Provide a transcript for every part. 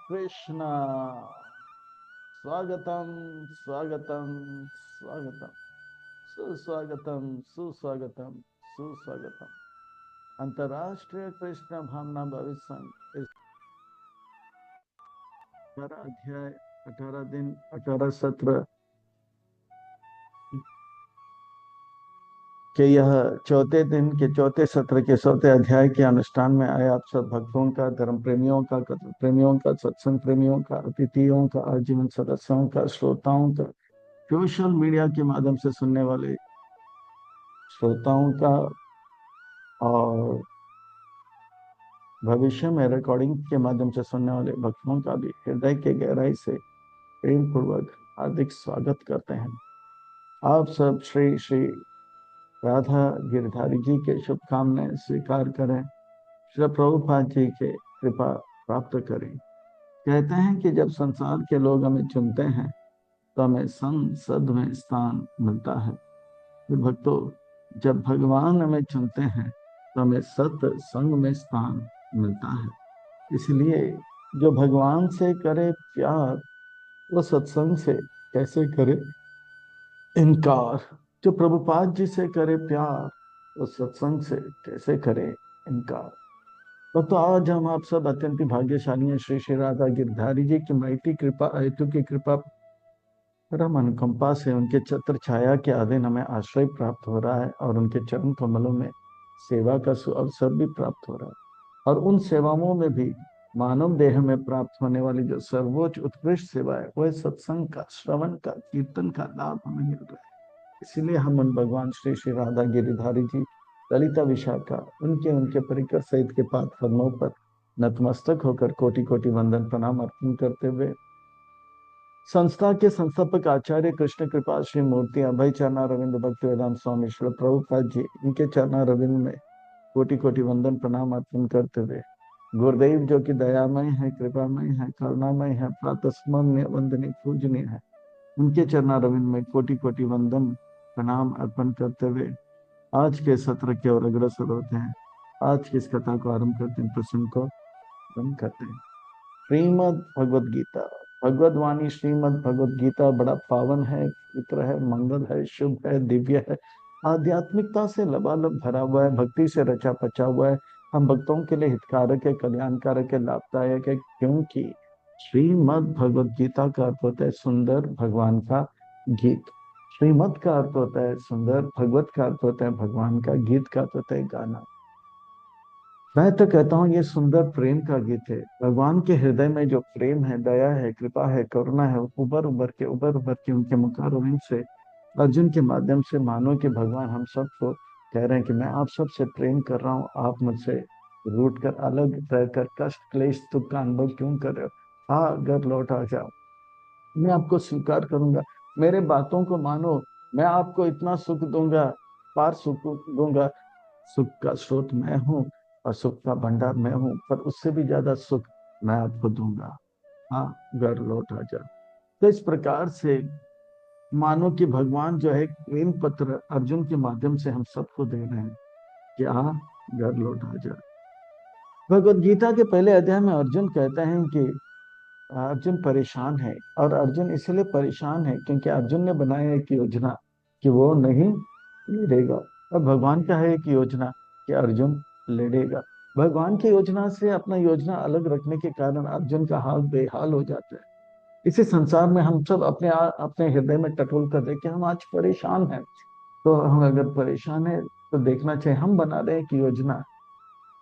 कृष्णा। स्वागतम स्वागतम स्वागतम, सुस्वागतम सुस्वागतम सुस्वागतम। अंतर्राष्ट्रीय कृष्ण भावना भविष्य संघ इस 18 अध्याय, 18 दिन, 18 सत्र के यह चौथे दिन के चौथे सत्र के चौथे अध्याय के अनुष्ठान में आए आप सब भक्तों का, धर्म प्रेमियों का, कथा प्रेमियों का, सत्संग प्रेमियों का, अतिथियों का, आजीवन सदस्यों का, श्रोताओं का, सोशल मीडिया के माध्यम से सुनने वाले श्रोताओं का, और भविष्य में रिकॉर्डिंग के माध्यम से सुनने वाले भक्तों का भी हृदय के गहराई से प्रेम पूर्वक हार्दिक स्वागत करते हैं। आप सब श्री श्री राधा गिरधारी जी के शुभकामनाएं स्वीकार करें, श्री प्रभुपाद जी के कृपा प्राप्त करें। कहते हैं कि जब संसार के लोग हमें चुनते हैं तो हमें संसद में स्थान मिलता है। भक्तों, जब भगवान हमें चुनते हैं तो हमें सत्संग में स्थान मिलता है। इसलिए जो भगवान से करे प्यार वो सत्संग से कैसे करे इनकार, जो प्रभुपाद जी से करे प्यार वो सत्संग से कैसे करे इनकार। तो आज हम आप सब अत्यंत भाग्यशाली हैं। श्री श्री राधा गिरधारी जी की मिghty कृपा, हेतु की कृपा, परम अनुकंपा से उनके छत्र छाया के अधीन हमें आश्रय प्राप्त हो रहा है और उनके चरण कमलों में सेवा का अवसर भी प्राप्त हो रहा है। और उन सेवाओं में भी मानव देह में प्राप्त होने वाली जो सर्वोच्च उत्कृष्ट सेवा है वह सत्संग का, श्रवण का, कीर्तन का लाभ हमें मिल रहा है। इसीलिए हम उन भगवान श्री श्री राधा गिरिधारी जी, ललिता विशाखा, उनके उनके परिकर सहित के पाद पद्मों पर नतमस्तक होकर कोटि कोटि वंदन प्रणाम अर्पण करते हुए संस्था के संस्थापक आचार्य कृष्ण कृपा श्री मूर्ति अभय चरणा रविंद्र भक्ति वेदांत स्वामी श्री प्रभुपाद जी, इनके चरणा रविंद्र में कोटि कोटि वंदन प्रणाम अर्पण करते हुए गुरुदेव जो कि दयामय है, कृपामय है, करुणामय है, प्रातस्मरणीय वंदनीय पूजनीय है, उनके चरणा रविंद्र में कोटि कोटि वंदन प्रणाम अर्पण करते हुए आज के सत्र की ओर अग्रसर होते हैं। आज की इस कथा को आरंभ करते हैं, प्रसंग को आरंभ करते हैं। श्रीमद भगवद गीता, भगवद वाणी श्रीमद भगवद गीता बड़ा पावन है, पवित्र है, मंगल है, शुभ है, दिव्य है, आध्यात्मिकता से लबालब भरा हुआ है, भक्ति से रचा पचा हुआ है, हम भक्तों के लिए हितकारक है, कल्याणकारक है, लाभदायक है। क्योंकि श्रीमद भगवद गीता का अर्थ होता है सुंदर भगवान का गीत। श्रीमद का अर्थ होता है सुंदर, भगवत का अर्थ होता है भगवान का, गीत का अर्थ होता है गाना। मैं तो कहता हूँ ये सुंदर प्रेम का गीत है। भगवान के हृदय में जो प्रेम है, दया है, कृपा है, करुणा है, उबर उबर के उनके मुखारविंद से अर्जुन के माध्यम से मानो कि भगवान हम सबको कह रहे हैं कि मैं आप सबसे प्रेम कर रहा हूँ, आप मुझसे रूठ कर, अलग रहकर, कष्ट क्लेश दुख का अनुभव क्यों कर रहे हो? हाँ, घर लौट आ जाओ, मैं आपको स्वीकार करूंगा, मेरे बातों को मानो, मैं आपको इतना सुख दूंगा, पार सुख दूंगा। सुख का स्रोत मैं हूँ और सुख का भंडार मैं हूँ, पर उससे भी ज्यादा सुख मैं आपको दूंगा। हाँ, घर लौट आ जा। तो इस प्रकार से मानो कि भगवान जो है प्रेम पत्र अर्जुन के माध्यम से हम सबको दे रहे हैं कि हाँ, घर लौट आ जा। भगवद गीता के पहले अध्याय में अर्जुन कहते हैं कि अर्जुन परेशान है, और अर्जुन इसलिए परेशान है क्योंकि अर्जुन ने बनाया एक योजना कि वो नहीं लड़ेगा, और भगवान का है एक योजना कि अर्जुन लड़ेगा। भगवान की योजना से अपना योजना अलग रखने के कारण अर्जुन का हाल बेहाल हो जाता है। इसी संसार में हम सब अपने हृदय में टटोल कर देखें, हम आज परेशान हैं, तो हम अगर परेशान है तो देखना चाहिए हम बना रहे हैं एक योजना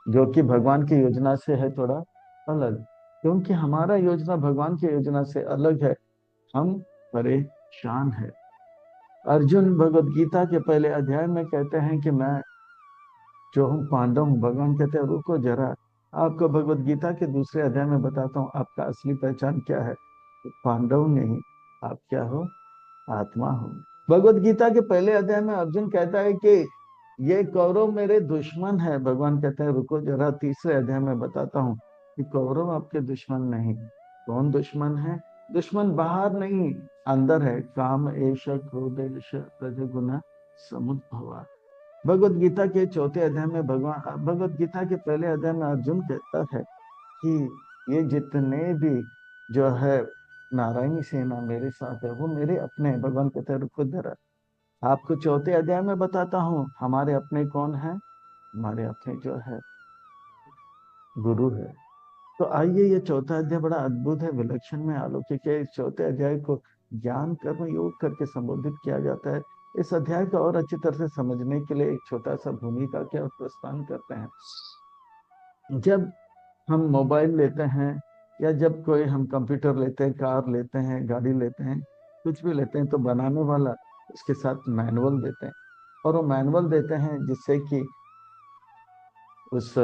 जो कि भगवान की योजना से है थोड़ा अलग। क्योंकि हमारा योजना भगवान की योजना से अलग है, हम परेशान है। अर्जुन भगवद गीता के पहले अध्याय में कहते हैं कि मैं जो हूँ पांडव हूँ। भगवान कहते हैं रुको जरा, आपको भगवद गीता के दूसरे अध्याय में बताता हूँ आपका असली पहचान क्या है। पांडव नहीं, आप क्या हो? आत्मा हो। भगवद गीता के पहले अध्याय में अर्जुन कहता है कि ये कौरव मेरे दुश्मन है। भगवान कहता है रुको जरा, तीसरे अध्याय में बताता हूँ कि कौरव आपके दुश्मन नहीं। कौन दुश्मन है? दुश्मन बाहर नहीं, अंदर है। काम एश क्रोध एश रजगुना समुद्भवा। भगवद गीता के चौथे अध्याय में भगवान, भगवद गीता के पहले अध्याय में अर्जुन कहता है कि ये जितने भी जो है नारायणी सेना मेरे साथ है वो मेरे अपने हैं। भगवान कहते हैं रुको जरा, आपको चौथे अध्याय में बताता हूँ हमारे अपने कौन है। हमारे अपने जो है गुरु है। तो आइए, ये चौथा अध्याय बड़ा अद्भुत है, विलक्षण में अलौकिक है। इस चौथे अध्याय को ज्ञान कर्म योग करके संबोधित किया जाता है। इस अध्याय को और अच्छी तरह से समझने के लिए एक छोटा सा भूमिका के प्रस्थान करते हैं। जब हम मोबाइल लेते हैं या जब कोई हम कंप्यूटर लेते हैं, कार लेते हैं, गाड़ी लेते हैं, कुछ भी लेते हैं, तो बनाने वाला उसके साथ मैनुअल देते हैं। और वो मैनुअल देते हैं जिससे कि उस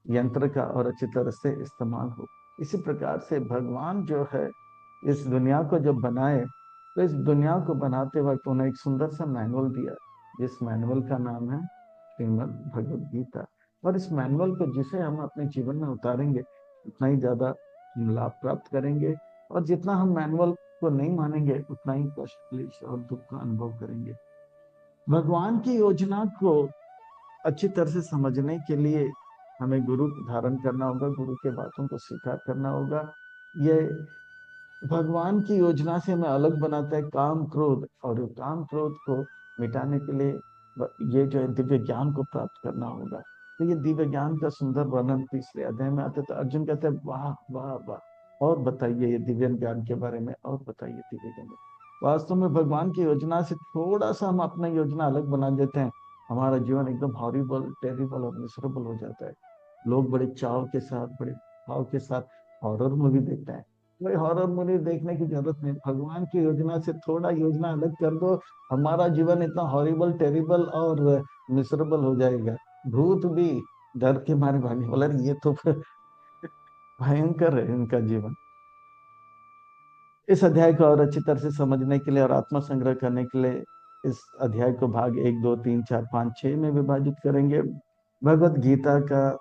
यंत्र का और अच्छी तरह से इस्तेमाल हो। इसी प्रकार से भगवान जो है इस दुनिया को जब बनाए, तो इस दुनिया को बनाते वक्त उन्हें एक सुंदर सा मैनुअल दिया, जिस मैनुअल का नाम है श्रीमद् भगवद गीता। और इस मैनुअल को जिसे हम अपने जीवन में उतारेंगे उतना ही ज्यादा हम लाभ प्राप्त करेंगे, और जितना हम मैनुअल को नहीं मानेंगे उतना ही कष्ट क्लेश और दुख का अनुभव करेंगे। भगवान की योजना को अच्छी तरह से समझने के लिए हमें गुरु धारण करना होगा, गुरु के बातों को स्वीकार करना होगा। ये भगवान की योजना से हमें अलग बनाता है काम क्रोध, और काम क्रोध को मिटाने के लिए ये जो है दिव्य ज्ञान को प्राप्त करना होगा। तो ये दिव्य ज्ञान का सुंदर वर्णन तीसरे अध्याय में आता है। तो अर्जुन कहते हैं वाह वाह वाह, और बताइए ये दिव्य ज्ञान के बारे में, और बताइए दिव्य ज्ञान। वास्तव में भगवान की योजना से थोड़ा सा हम अपना योजना अलग बना देते हैं, हमारा जीवन एकदम हॉरिबल टेरिबल और मिसरेबल हो जाता है। लोग बड़े चाव के साथ, बड़े भाव के साथ हॉरर मूवी देखते हैं। कोई हॉरर मूवी देखने की जरूरत नहीं, भगवान की योजना से थोड़ा योजना अलग कर दो, हमारा जीवन इतना हॉरिबल टेरिबल और मिसरेबल हो जाएगा। भूत भी डर के मारे भागने वाला, ये तो भयंकर है इनका जीवन। इस अध्याय को और अच्छी तरह से समझने के लिए और आत्मा संग्रह करने के लिए इस अध्याय को भाग 1, 2, 3, 4, 5, 6 में विभाजित करेंगे। भगवत गीता का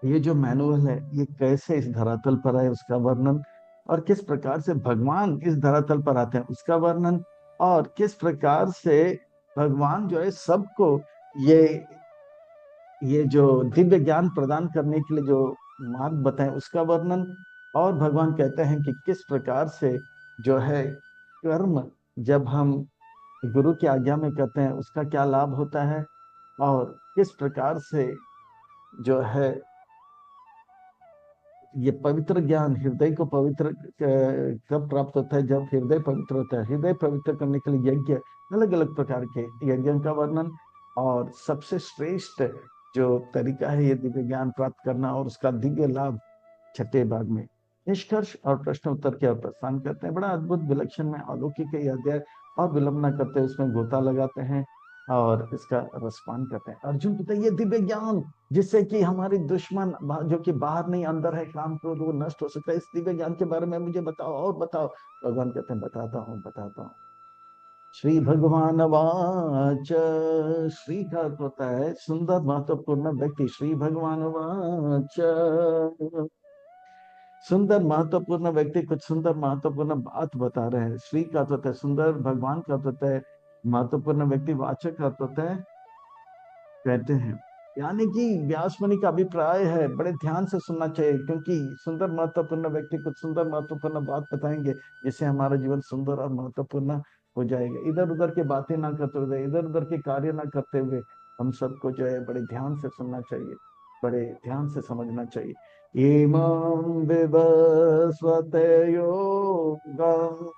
ये जो मैनुअल है ये कैसे इस धरातल पर आए उसका वर्णन, और किस प्रकार से भगवान इस धरातल पर आते हैं उसका वर्णन, और किस प्रकार से भगवान जो है सबको ये ये जो दिव्य ज्ञान प्रदान करने के लिए जो मार्ग बताए उसका वर्णन, और भगवान कहते हैं कि किस प्रकार से जो है कर्म जब हम गुरु की आज्ञा में करते हैं उसका क्या लाभ होता है, और किस प्रकार से जो है ये पवित्र ज्ञान हृदय को पवित्र कब प्राप्त होता है, जब हृदय पवित्र होता है। हृदय पवित्र करने के लिए यज्ञ, अलग अलग प्रकार के यज्ञों का वर्णन, और सबसे श्रेष्ठ जो तरीका है ये दिव्य ज्ञान प्राप्त करना और उसका दिव्य लाभ छठे भाग में निष्कर्ष और प्रश्न उत्तर के प्रस्थान करते हैं। बड़ा अद्भुत विलक्षण में अलौकिक है अध्याय, और विलंब न करते उसमें गोता लगाते हैं और इसका रसपान करते हैं। अर्जुन कहते हैं ये दिव्य ज्ञान जिससे कि हमारे दुश्मन जो कि बाहर नहीं अंदर है काम क्रोध वो नष्ट हो सकता है, इस दिव्य ज्ञान के बारे में मुझे बताओ और बताओ। भगवान कहते हैं बताता हूँ। श्री भगवान वाच, श्री का अर्थ होता है सुंदर महत्वपूर्ण व्यक्ति। श्री भगवान वाच, सुंदर महत्वपूर्ण व्यक्ति कुछ सुंदर महत्वपूर्ण बात बता रहे हैं। श्री का अर्थ होता है सुंदर, भगवान का अर्थ होता है महत्वपूर्ण व्यक्ति, वाचक का अर्थ होता है कहते हैं। यानी कि व्यास मुनि का अभिप्राय है, बड़े ध्यान से सुनना चाहिए, क्योंकि सुंदर महत्वपूर्ण व्यक्ति कुछ सुंदर महत्वपूर्ण बात बताएंगे जिससे हमारा जीवन सुंदर और महत्वपूर्ण हो जाएगा। इधर उधर की बातें ना करते हुए, इधर उधर के कार्य ना करते हुए हम सबको जो है बड़े ध्यान से सुनना चाहिए, बड़े ध्यान से समझना चाहिए। इमं विवस्वते योगं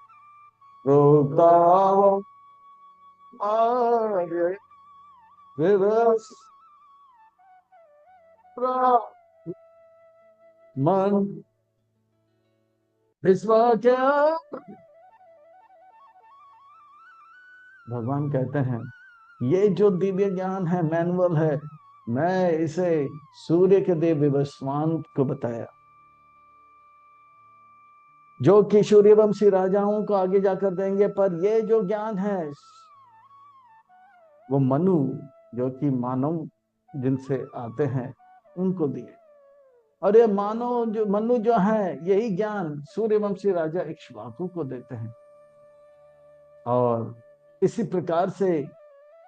प्रोक्तावम् आर्य विवस् मन विश्वाचा। भगवान कहते हैं ये जो दिव्य ज्ञान है मैनुअल है, मैं इसे सूर्य के देव विवस्वान को बताया, जो कि सूर्यवंशी राजाओं को आगे जाकर देंगे। पर ये जो ज्ञान है वो मनु, जो कि मानव जिनसे आते हैं उनको दिए। और ये मानव जो मनु जो है यही ज्ञान सूर्यवंशी राजा इक्ष्वाकु को देते हैं। और इसी प्रकार से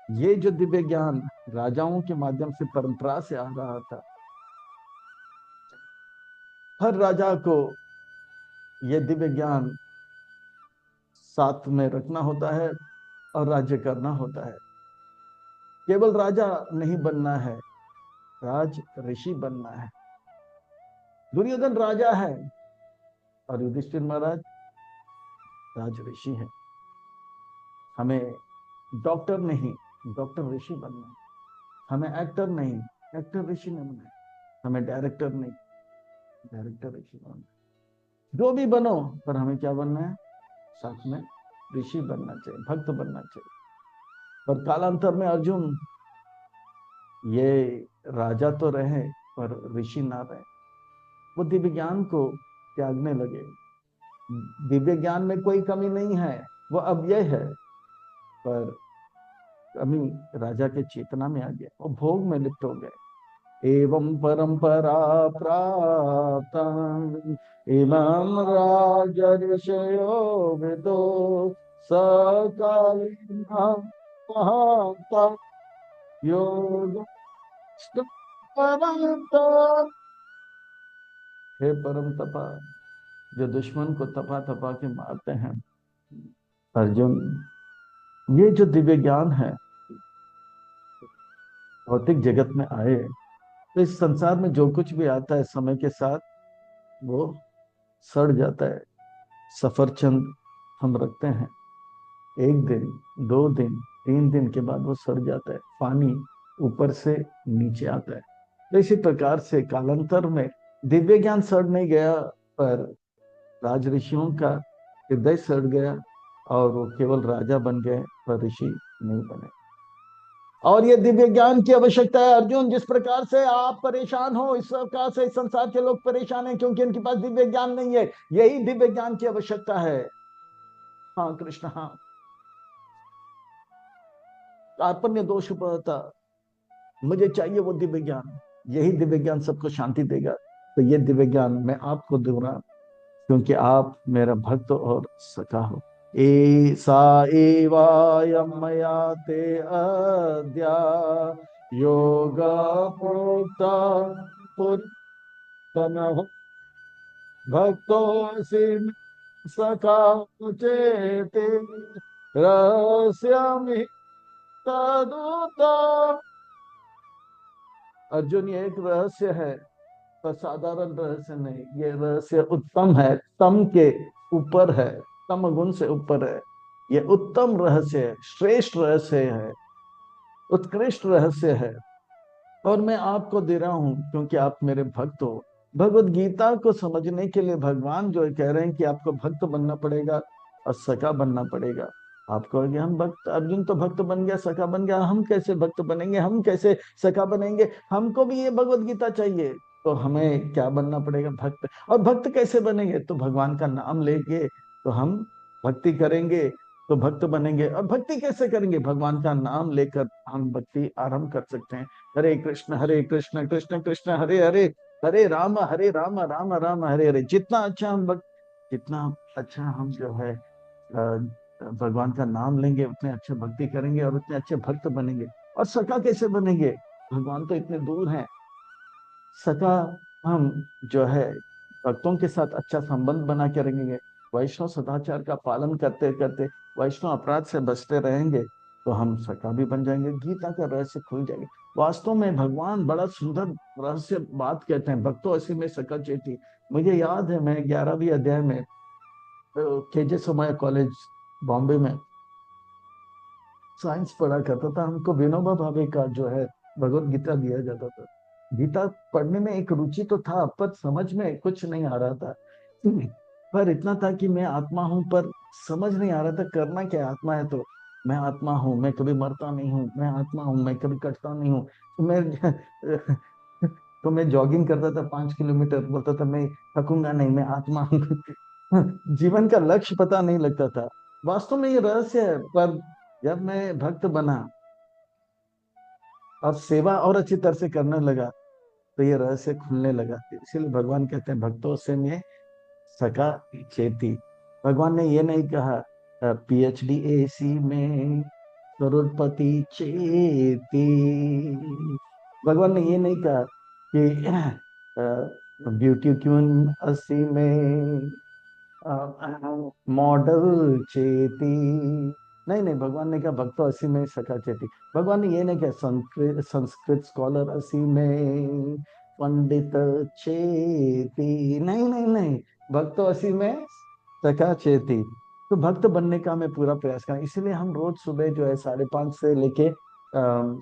ये जो दिव्य ज्ञान राजाओं के माध्यम से परंपरा से आ रहा था, हर राजा को ये दिव्य ज्ञान साथ में रखना होता है और राज्य करना होता है। केवल राजा नहीं बनना है, राज ऋषि बनना है। दुर्योधन राजा है और युधिष्ठिर महाराज राज ऋषि है। हमें डॉक्टर नहीं, डॉक्टर ऋषि बनना है। हमें एक्टर नहीं, एक्टर ऋषि नहीं बनना है। हमें डायरेक्टर नहीं, डायरेक्टर ऋषि बनना है। जो भी बनो, पर हमें क्या बनना है? साथ में ऋषि बनना चाहिए, भक्त बनना चाहिए। पर कालांतर में अर्जुन ये राजा तो रहे पर ऋषि ना रहे। वो दिव्य ज्ञान को त्यागने लगे। दिव्य ज्ञान में कोई कमी नहीं है, वो अब ये है, पर कमी राजा के चेतना में आ गया, वो भोग में लिप्त हो गए। एवं परंपरा प्राप्त इमं राज ऋषयो विदो सकालिना महाता योग परम तप। हे परम तपा, जो दुश्मन को तपा तपा के मारते हैं अर्जुन, ये जो दिव्य ज्ञान है भौतिक जगत में आए तो इस संसार में जो कुछ भी आता है समय के साथ वो सड़ जाता है। सफरचंद हम रखते हैं, एक दिन, 2 दिन, 3 दिन के बाद वो सड़ जाता है, पानी ऊपर से नीचे आता है। तो इसी प्रकार से कालांतर में दिव्य ज्ञान सड़ नहीं गया, पर राज ऋषियों का हृदय सड़ गया और वो केवल राजा बन गए पर ऋषि नहीं बने। और ये दिव्य ज्ञान की आवश्यकता है अर्जुन। जिस प्रकार से आप परेशान हो, इस प्रकार से इस संसार के लोग परेशान हैं क्योंकि इनके पास दिव्य ज्ञान नहीं है। यही दिव्य ज्ञान की आवश्यकता है। हाँ कृष्ण, हाँ। कार्पण्य दोष उपहता, मुझे चाहिए वो दिव्य ज्ञान। यही दिव्य ज्ञान सबको शांति देगा। तो ये दिव्य ज्ञान मैं आपको दूंगा क्योंकि आप मेरा भक्त और सखा हो। सा एवायं मया ते अद्य योग प्रोक्ता पुरातनः भक्तोऽसि सखा चेति रहस्यमि तदुता। अर्जुन, ये एक रहस्य है, पर साधारण रहस्य नहीं। ये रहस्य उत्तम है, तम के ऊपर है, तम गुण से ऊपर है। ये उत्तम रहस्य है, श्रेष्ठ रहस्य है, उत्कृष्ट रहस्य है। और मैं आपको दे रहा हूं क्योंकि आप मेरे भक्त हो। भगवत गीता को समझने के लिए भगवान जो कह रहे हैं कि आपको भक्त बनना पड़ेगा और सखा बनना पड़ेगा। आप कहोगे हम भक्त, अर्जुन तो भक्त बन गया, सखा बन गया, हम कैसे भक्त बनेंगे, हम कैसे सखा बनेंगे? हमको भी ये भगवत गीता चाहिए। तो हमें क्या बनना पड़ेगा? भक्त। और भक्त कैसे बनेंगे? तो भगवान का नाम लेंगे तो हम भक्ति करेंगे तो भक्त बनेंगे। और भक्ति कैसे करेंगे? भगवान का नाम लेकर हम भक्ति आरंभ कर सकते हैं। हरे कृष्ण कृष्ण कृष्ण हरे हरे, हरे राम राम राम हरे हरे। जितना अच्छा हम जितना अच्छा हम जो है भगवान का नाम लेंगे, उतने अच्छे भक्ति करेंगे और उतने अच्छे भक्त बनेंगे। और सखा कैसे बनेंगे? भगवान तो इतने दूर हैं। सखा हम जो है भक्तों के साथ अच्छा संबंध बना के रहेंगे, वैष्णव सदाचार का पालन करते करते वैष्णव अपराध से बचते रहेंगे तो हम सखा भी बन जाएंगे। गीता का रहस्य खुल जाएंगे। वास्तव में भगवान बड़ा सुंदर रहस्य बात कहते हैं, भक्तों ऐसी में सखा चेती। मुझे याद है मैं 11वीं अध्याय में केजे सोमैया कॉलेज बॉम्बे में साइंस पढ़ा करता था। हमको विनोबा भावे का जो है भगवत गीता दिया जाता था। गीता पढ़ने में एक रुचि तो था, पर समझ में कुछ नहीं आ रहा था। पर इतना था कि मैं आत्मा हूं, पर समझ नहीं आ रहा था करना क्या। आत्मा है तो मैं आत्मा हूं, मैं कभी मरता नहीं हूं, मैं आत्मा हूं, मैं कभी कटता नहीं हूं। तो मैं जॉगिंग करता था 5 किलोमीटर, बोलता था मैं थकूंगा नहीं, मैं आत्मा हूं। जीवन का लक्ष्य पता नहीं लगता था। वास्तव में ये रहस्य है। पर जब मैं भक्त बना और सेवा और अच्छी तरह से करने लगा तो ये रहस्य खुलने लगा। इसीलिए भगवान कहते हैं भक्तों से मैं सका चेती। भगवान ने ये नहीं कहा पीएचडी एसी में करोड़पति चेती। भगवान ने ये नहीं कहा कि ब्यूटी क्वीन असी में मॉडल चेती। नहीं नहीं, भगवान ने कहा भक्त तो असी में सखा चेती। भगवान ने ये नहीं कहा संस्कृत संस्कृत स्कॉलर असी में पंडित चेती। नहीं नहीं नहीं, भक्त तो असी में सखा चेती। तो भक्त बनने का हमें पूरा प्रयास करना, इसीलिए हम रोज सुबह जो है 5:30 से लेके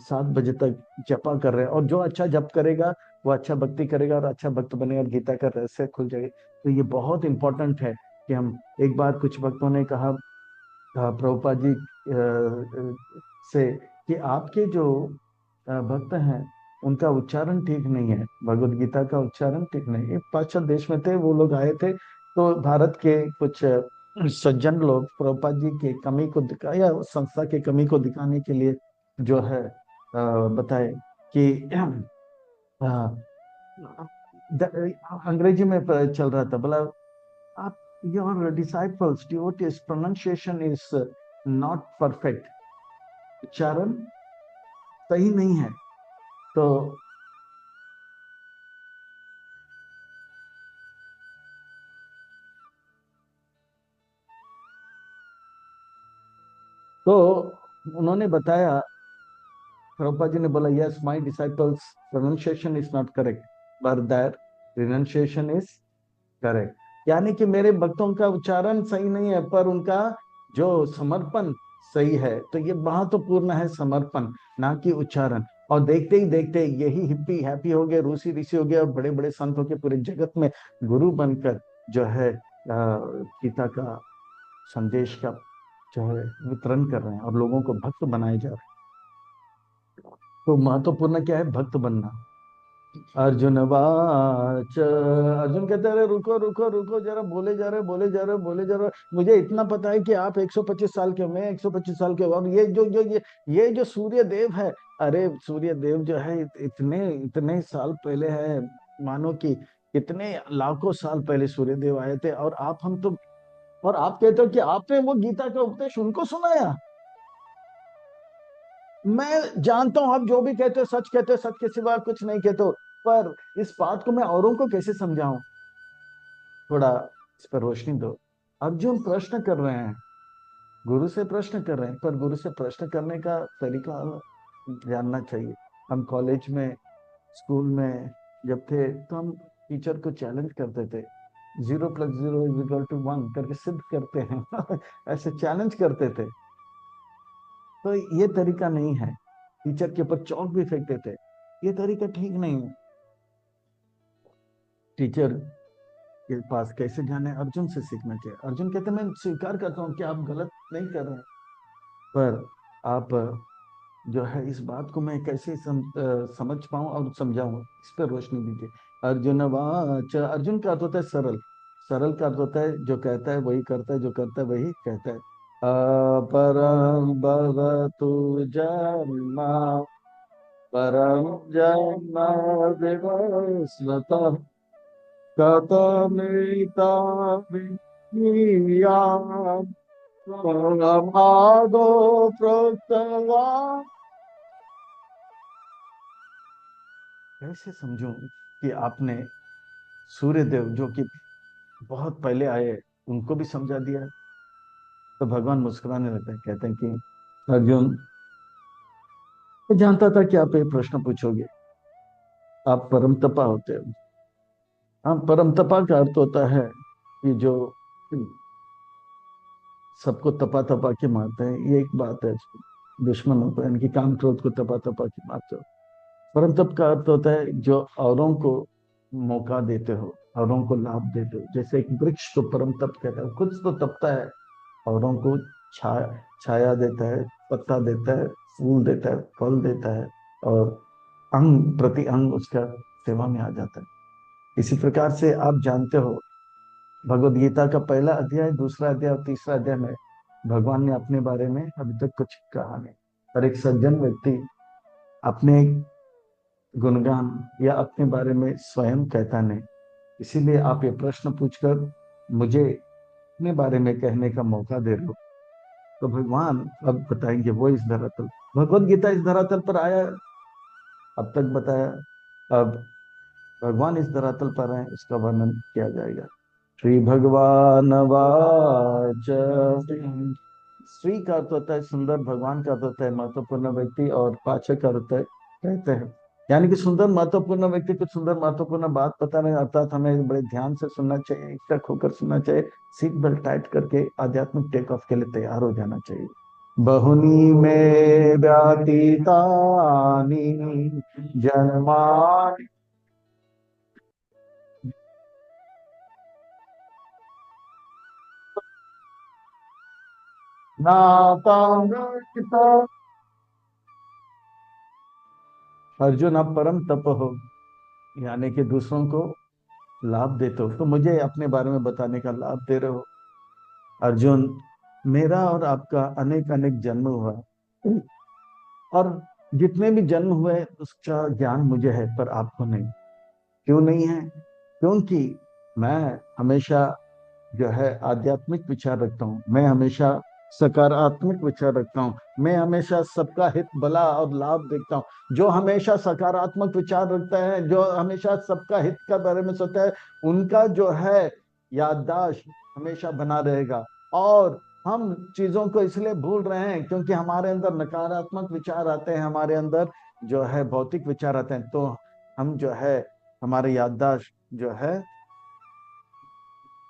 7 बजे तक जपा कर रहे हैं। और जो अच्छा जप करेगा वो अच्छा भक्ति करेगा और अच्छा भक्त बनेगा और गीता का रहस्य खुल जाएगा। तो ये बहुत इंपॉर्टेंट है कि हम, एक बार कुछ भक्तों ने कहा प्रभुपाद जी से कि आपके जो भक्त हैं उनका उच्चारण ठीक नहीं है, भगवत गीता का उच्चारण ठीक नहीं है। पाश्चात्य देश में थे वो लोग, आए थे तो भारत के कुछ सज्जन लोग प्रभुपाद जी की कमी को दिखा या संस्था की कमी को दिखाने के लिए जो है बताए कि अंग्रेजी में चल रहा था, बोला आप, your disciples devotees pronunciation is not perfect, उच्चारण सही नहीं है। तो तो उन्होंने बताया, प्रभुपाद जी ने बोला yes my disciples pronunciation is not correct but that renunciation is correct. यानी कि मेरे भक्तों का उच्चारण सही नहीं है पर उनका जो समर्पण सही है। तो ये महत्वपूर्ण है समर्पण, ना कि उच्चारण। और देखते ही देखते यही हिप्पी हैप्पी हो गए, रूसी ऋषि हो गए और बड़े बड़े संत हो के पूरे जगत में गुरु बनकर जो है गीता का संदेश का जो है वितरण कर रहे हैं और लोगों को भक्त बनाए जा रहे हैं। तो महत्वपूर्ण क्या है? भक्त बनना। अर्जुन वाच, अर्जुन कहते रहे रुको रुको रुको जरा, बोले जा रहे बोले जा रहे बोले जा रहे। मुझे इतना पता है कि आप 125 साल के हो, मैं 125 साल के हो। अब ये जो जो ये जो सूर्य देव है, अरे सूर्य देव जो है इतने इतने साल पहले है, मानो कि कितने लाखों साल पहले सूर्य देव आए थे। और आप, हम तो, और आप कहते हो कि आपने वो गीता का उपदेश उनको सुनाया। मैं जानता हूं आप जो भी कहते हो सच कहते हो, सच के सिवा कुछ नहीं कहते हो, पर इस बात को मैं औरों को कैसे समझाऊं? थोड़ा इस पर रोशनी दो। अर्जुन प्रश्न कर रहे हैं, गुरु से प्रश्न कर रहे हैं, पर गुरु से प्रश्न करने का तरीका जानना चाहिए। हम कॉलेज में, स्कूल में जब थे तो हम टीचर को चैलेंज करते थे, 0 + 0 = 1 करके सिद्ध करते हैं ऐसे चैलेंज करते थे। तो ये तरीका नहीं है। टीचर के ऊपर चौक भी फेंकते थे, ये तरीका ठीक नहीं है। टीचर के पास कैसे जाने, अर्जुन से सीखना चाहिए। अर्जुन कहते मैं स्वीकार करता हूँ कि आप गलत नहीं कर रहे हैं, पर आप जो है इस बात को मैं कैसे समझ पाऊं और समझाऊं, इस पर रोशनी दीजिए। अर्जुन वाच, अर्जुन का अर्थ होता है सरल, सरल का अर्थ होता है जो कहता है वही करता है, जो करता है वही कहता है। अपरम भवतु जन्म, परम जन्म विवस्वतः, कथमेताभिधीयाम् परमादो प्रोक्तवान्। कैसे समझूं कि आपने सूर्य देव जो कि बहुत पहले आए उनको भी समझा दिया? तो भगवान मुस्कुराने लगते हैं, कहते हैं कि अर्जुन, मैं जानता था कि आप ये प्रश्न पूछोगे, आप परम तपा होते हो। हाँ, परम तपा का अर्थ होता है कि जो सबको तपा तपा के मारते हैं, ये एक बात है। दुश्मनों को, इनकी काम क्रोध को तपा तपा के मारते हो। परम तप का अर्थ होता है जो औरों को मौका देते हो, औरों को लाभ देते हो। जैसे एक वृक्ष को परम तप कहता है, खुद तो तपता है, औरों को छाया देता है, पत्ता देता है, फूल देता है, फल देता है, और अंग प्रति अंग उसका सेवा में आ जाता है। इसी प्रकार से आप जानते हो भगवद गीता का पहला अध्याय, दूसरा अध्याय और तीसरा अध्याय में भगवान ने अपने बारे में अभी तक कुछ कहा नहीं। और एक सज्जन व्यक्ति अपने गुणगान या अपने बारे में स्वयं कहता नहीं। इसीलिए आप ये प्रश्न पूछकर मुझे अपने बारे में कहने का मौका दे रहे हो। तो भगवान अब बताएंगे, वो इस धरातल, भगवत गीता इस धरातल पर आया, अब तक बताया। अब भगवान इस धरातल पर हैं, इसका वर्णन किया जाएगा। श्री भगवान वाच। श्री का अर्थ होता है सुंदर, भगवान का अर्थ होता है महत्वपूर्ण व्यक्ति, और पाचक का अर्थ है कहते हैं। यानी कि सुंदर महत्वपूर्ण व्यक्ति कुछ सुंदर महत्वपूर्ण बात बता रहे हैं, अर्थात हमें बड़े ध्यान से सुनना चाहिए, एकटक होकर सुनना चाहिए, सीट बेल्ट टाइट करके आध्यात्मिक टेक ऑफ के लिए तैयार हो जाना चाहिए। बहुनी में व्यतीतानि जन्मानि नातां गतिता। अर्जुन आप परम तप हो, यानी कि दूसरों को लाभ देते हो, तो मुझे अपने बारे में बताने का लाभ दे रहे हो। अर्जुन, मेरा और आपका अनेक अनेक जन्म हुआ, और जितने भी जन्म हुए उसका ज्ञान मुझे है, पर आपको नहीं। क्यों नहीं है? क्योंकि मैं हमेशा जो है आध्यात्मिक विचार रखता हूँ, मैं हमेशा सकारात्मक विचार रखता हूँ, मैं हमेशा सबका हित भला और लाभ देखता हूँ। जो हमेशा सकारात्मक विचार रखता है, जो हमेशा सबका हित के बारे में सोचता है, उनका जो है याददाश्त हमेशा बना रहेगा। और हम चीजों को इसलिए भूल रहे हैं क्योंकि हमारे अंदर नकारात्मक विचार आते हैं, हमारे अंदर जो है भौतिक विचार आते हैं, तो हम जो है हमारे याददाश्त जो है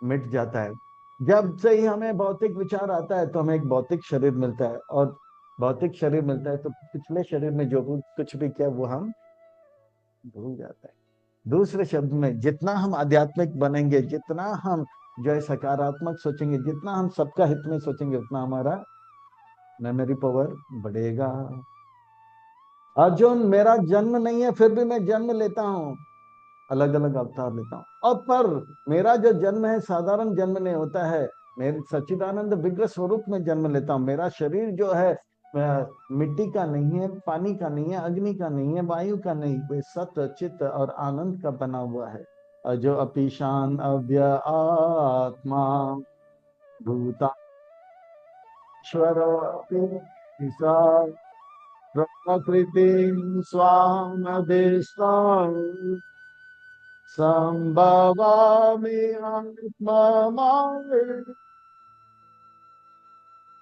मिट जाता है। जब से ही हमें भौतिक विचार आता है तो हमें एक भौतिक शरीर मिलता है, और भौतिक शरीर मिलता है तो पिछले शरीर में जो कुछ भी किया वो हम भूल जाते हैं। दूसरे शब्द में, जितना हम आध्यात्मिक बनेंगे, जितना हम जो है सकारात्मक सोचेंगे, जितना हम सबका हित में सोचेंगे, उतना हमारा मेमोरी पावर बढ़ेगा। अर्जुन, मेरा जन्म नहीं है फिर भी मैं जन्म लेता हूँ, अलग अलग अवतार लेता हूँ, और पर मेरा जो जन्म है साधारण जन्म नहीं होता है, मैं सच्चिदानंद विग्रह स्वरूप में जन्म लेता हूँ। मेरा शरीर जो है मिट्टी का नहीं है, पानी का नहीं है, अग्नि का नहीं है, वायु का नहीं, वे सत्य चित्त और आनंद का बना हुआ है। अजो अपीशान अव्य आत्मा भूताश्वर प्रकृति स्वामधिष्ठान संभवामि आत्मा।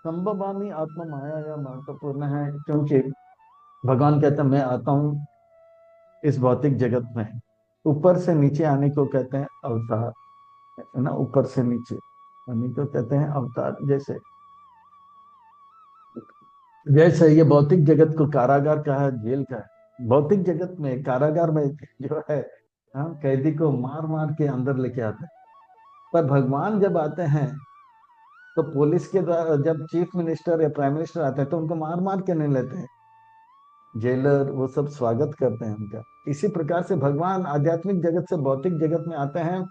संभवामी आत्मा माया या महत्वपूर्ण है, क्योंकि भगवान कहते हैं मैं आता हूँ इस भौतिक जगत में, ऊपर से नीचे आने को कहते हैं अवतार, है ना। ऊपर से नीचे आने को कहते हैं अवतार। जैसे जैसे ये भौतिक जगत को कारागार कहा है, जेल का है, भौतिक जगत में कारागार में जो है हम कैदी को मार मार के अंदर लेके आते हैं, पर भगवान जब आते हैं तो पुलिस के द्वारा, जब चीफ मिनिस्टर या प्राइम मिनिस्टर आते हैं तो उनको मार मार के नहीं लेते हैं, जेलर वो सब स्वागत करते हैं उनका। इसी प्रकार से भगवान आध्यात्मिक जगत से भौतिक जगत में आते हैं।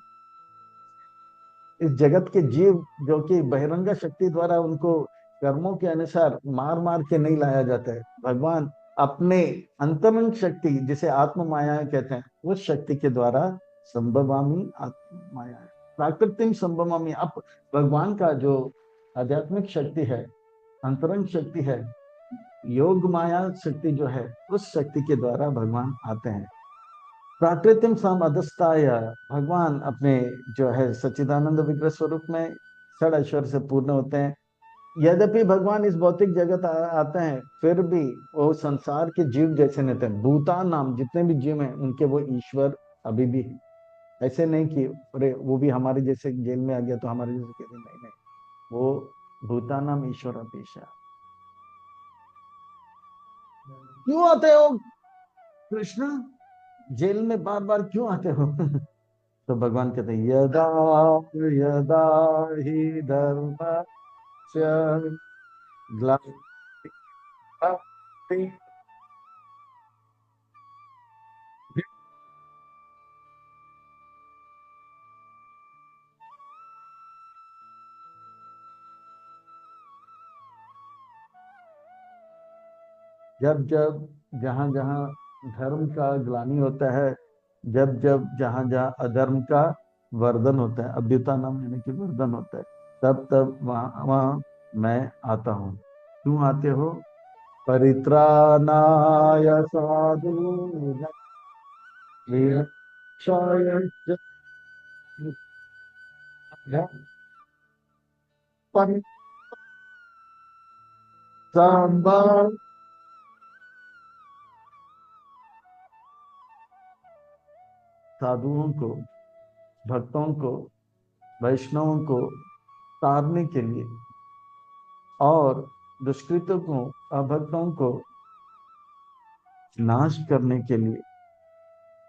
इस जगत के जीव जो कि बहिरंगा शक्ति द्वारा उनको कर्मों के अनुसार मार मार के नहीं लाया जाता है, भगवान अपने अंतरंग शक्ति जिसे आत्म माया कहते हैं, उस शक्ति के द्वारा संभवामी आत्म माया है, प्राकृतिक संभवामी। अब भगवान का जो आध्यात्मिक शक्ति है, अंतरंग शक्ति है, योग माया शक्ति जो है, उस शक्ति के द्वारा भगवान आते हैं। प्राकृतिक समअधस्ताय, भगवान अपने जो है सच्चिदानंद विग्रह स्वरूप में षड ऐश्वर्य से पूर्ण होते हैं। यद्यपि भगवान इस भौतिक जगत आते हैं, फिर भी वो संसार के जीव जैसे नहीं थे। भूतान नाम जितने भी जीव हैं उनके वो ईश्वर अभी भी है। ऐसे नहीं कि अरे वो भी हमारे जैसे जेल में आ गया तो हमारे जैसे कहते नहीं, नहीं, वो भूतान नाम ईश्वर अपेक्षा। क्यों आते हो कृष्ण जेल में बार बार, क्यों आते हो? तो भगवान कहते हैं यदा यदा ही धर्म ग्लानि, जब जब जहां जहां धर्म का ग्लानि होता है, जब जब जहां जहां अधर्म का वर्धन होता है, अभ्युता नाम यानी कि वर्धन होता है, तब तब वहां वहां मैं आता हूँ। क्यों आते हो? परित्राणाय साधूनां शायद सांबर साधुओं को, भक्तों को, वैष्णवों को तारने के लिए और दुष्कृतों को, अभक्तों को नाश करने के लिए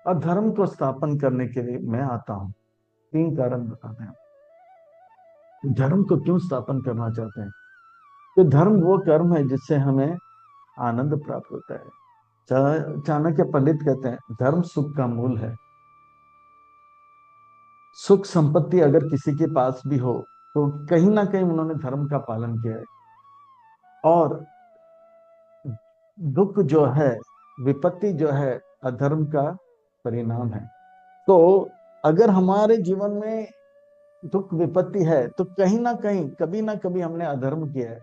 और धर्म को स्थापन करने के लिए मैं आता हूं। 3 कारण बताते हैं धर्म को क्यों स्थापन करना चाहते हैं। तो धर्म वो कर्म है जिससे हमें आनंद प्राप्त होता है। चाणक्य पंडित कहते हैं धर्म सुख का मूल है। सुख संपत्ति अगर किसी के पास भी हो तो कहीं ना कहीं उन्होंने धर्म का पालन किया है। और दुख जो है, विपत्ति जो है, अधर्म का परिणाम है। तो अगर हमारे जीवन में दुख विपत्ति है तो कहीं ना कहीं, कभी ना कभी हमने अधर्म किया है।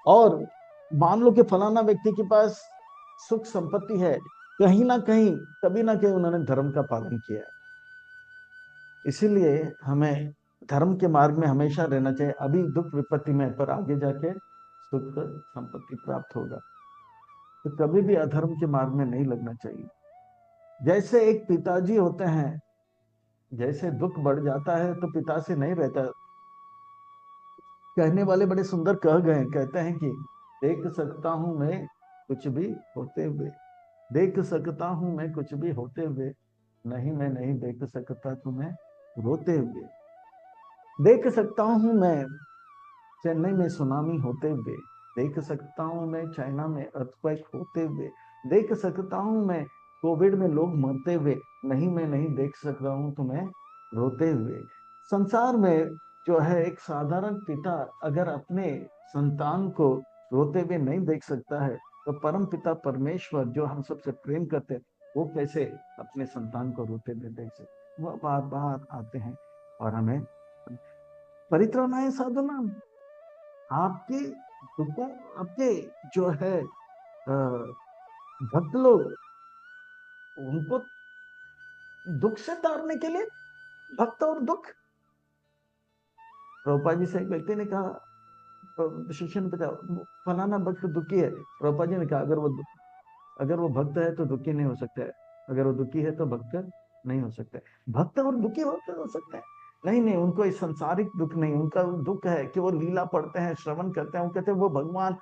और मान लो कि फलाना व्यक्ति के पास सुख संपत्ति है, कहीं ना कहीं, कभी ना कहीं उन्होंने धर्म का पालन किया है। इसीलिए हमें धर्म के मार्ग में हमेशा रहना चाहिए। अभी दुख विपत्ति में, पर आगे जाके सुख संपत्ति प्राप्त होगा। तो कभी भी अधर्म के मार्ग में नहीं लगना चाहिए। जैसे एक पिताजी होते हैं, जैसे दुख बढ़ जाता है तो पिता से नहीं रहता। कहने वाले बड़े सुंदर कह गए, कहते हैं कि देख सकता हूं मैं कुछ भी होते हुए, देख सकता हूं मैं कुछ भी होते हुए, नहीं मैं नहीं देख सकता तुम्हें रोते हुए। देख सकता हूं मैं चेन्नई में सुनामी होते हुए, देख सकता हूं मैं चाइना में अर्थक्वेक होते हुए, देख सकता हूं मैं कोविड में लोग मरते हुए, नहीं मैं नहीं देख सकता हूं तुम्हें रोते हुए। संसार में जो है एक साधारण पिता अगर अपने संतान को रोते हुए नहीं देख सकता है तो परम पिता परमेश्वर जो हम सबसे प्रेम करते हैं वो कैसे अपने संतान को रोते हुए देख सकते। वो बार बार आते हैं और हमें परित्राणाय साधुनाम, आपके दुखों, आपके जो है भक्त लोग, उनको दुख से तारने के लिए भक्त और दुख। प्रभुपाद जी से एक व्यक्ति ने कहा, शिष्य ने पूछा फलाना भक्त दुखी है। प्रभुपाद जी ने कहा अगर वो भक्त है तो दुखी नहीं हो सकता है, अगर वो दुखी है तो भक्त नहीं हो सकता है। भक्त और दुखी हो सकते हैं? नहीं नहीं, उनको इस सांसारिक दुख नहीं, उनका दुख है कि वो लीला पढ़ते हैं, श्रवण करते हैं, वो कहते हैं वो भगवान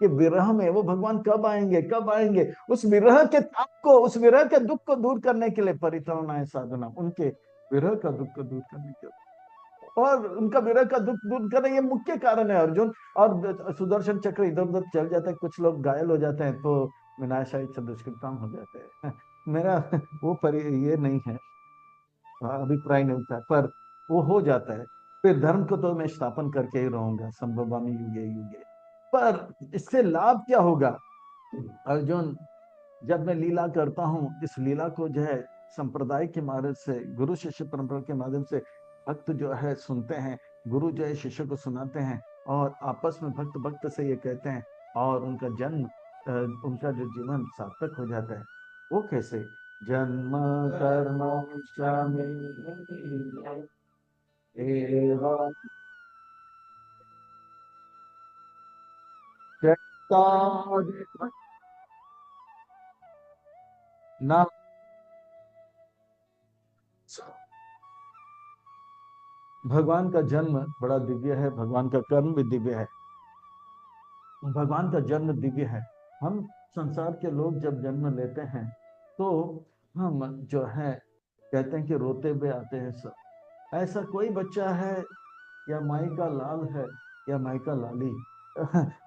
के विरह में, वो भगवान कब आएंगे कब आएंगे। उस विरह के ताप को, उस विरह के दुख को दूर करने के लिए परित्राणाय साधना, उनके विरह का दुख को दूर करने के लिए, और उनका विरह का दुख दूर करना ये मुख्य कारण है अर्जुन। और सुदर्शन चक्र इधर उधर चल जाता है, कुछ लोग घायल हो जाते हैं तो विनाशाय दुष्कृताम हो जाते हैं। मेरा वो ये नहीं है, अभिप्राय नहीं था, पर वो हो जाता है। फिर धर्म को तो मैं स्थापन करके ही रहूंगा संभवामी युगे युगे। पर इससे लाभ क्या होगा अर्जुन? जब मैं लीला करता हूँ, इस लीला को जो है संप्रदाय के माध्यम से, गुरु शिष्य परंपरा के माध्यम से भक्त जो है सुनते हैं, गुरु जो है शिष्य को सुनाते हैं, और आपस में भक्त भक्त से ये कहते हैं, और उनका जन्म, उनका जो जीवन सार्थक हो जाता है। वो कैसे? जन्म कर्म ना। भगवान का जन्म बड़ा दिव्य है, भगवान का कर्म भी दिव्य है, भगवान का जन्म दिव्य है। हम संसार के लोग जब जन्म लेते हैं तो हम जो है कहते हैं कि रोते हुए आते हैं सब। ऐसा कोई बच्चा है या माई का लाल है या माई का लाली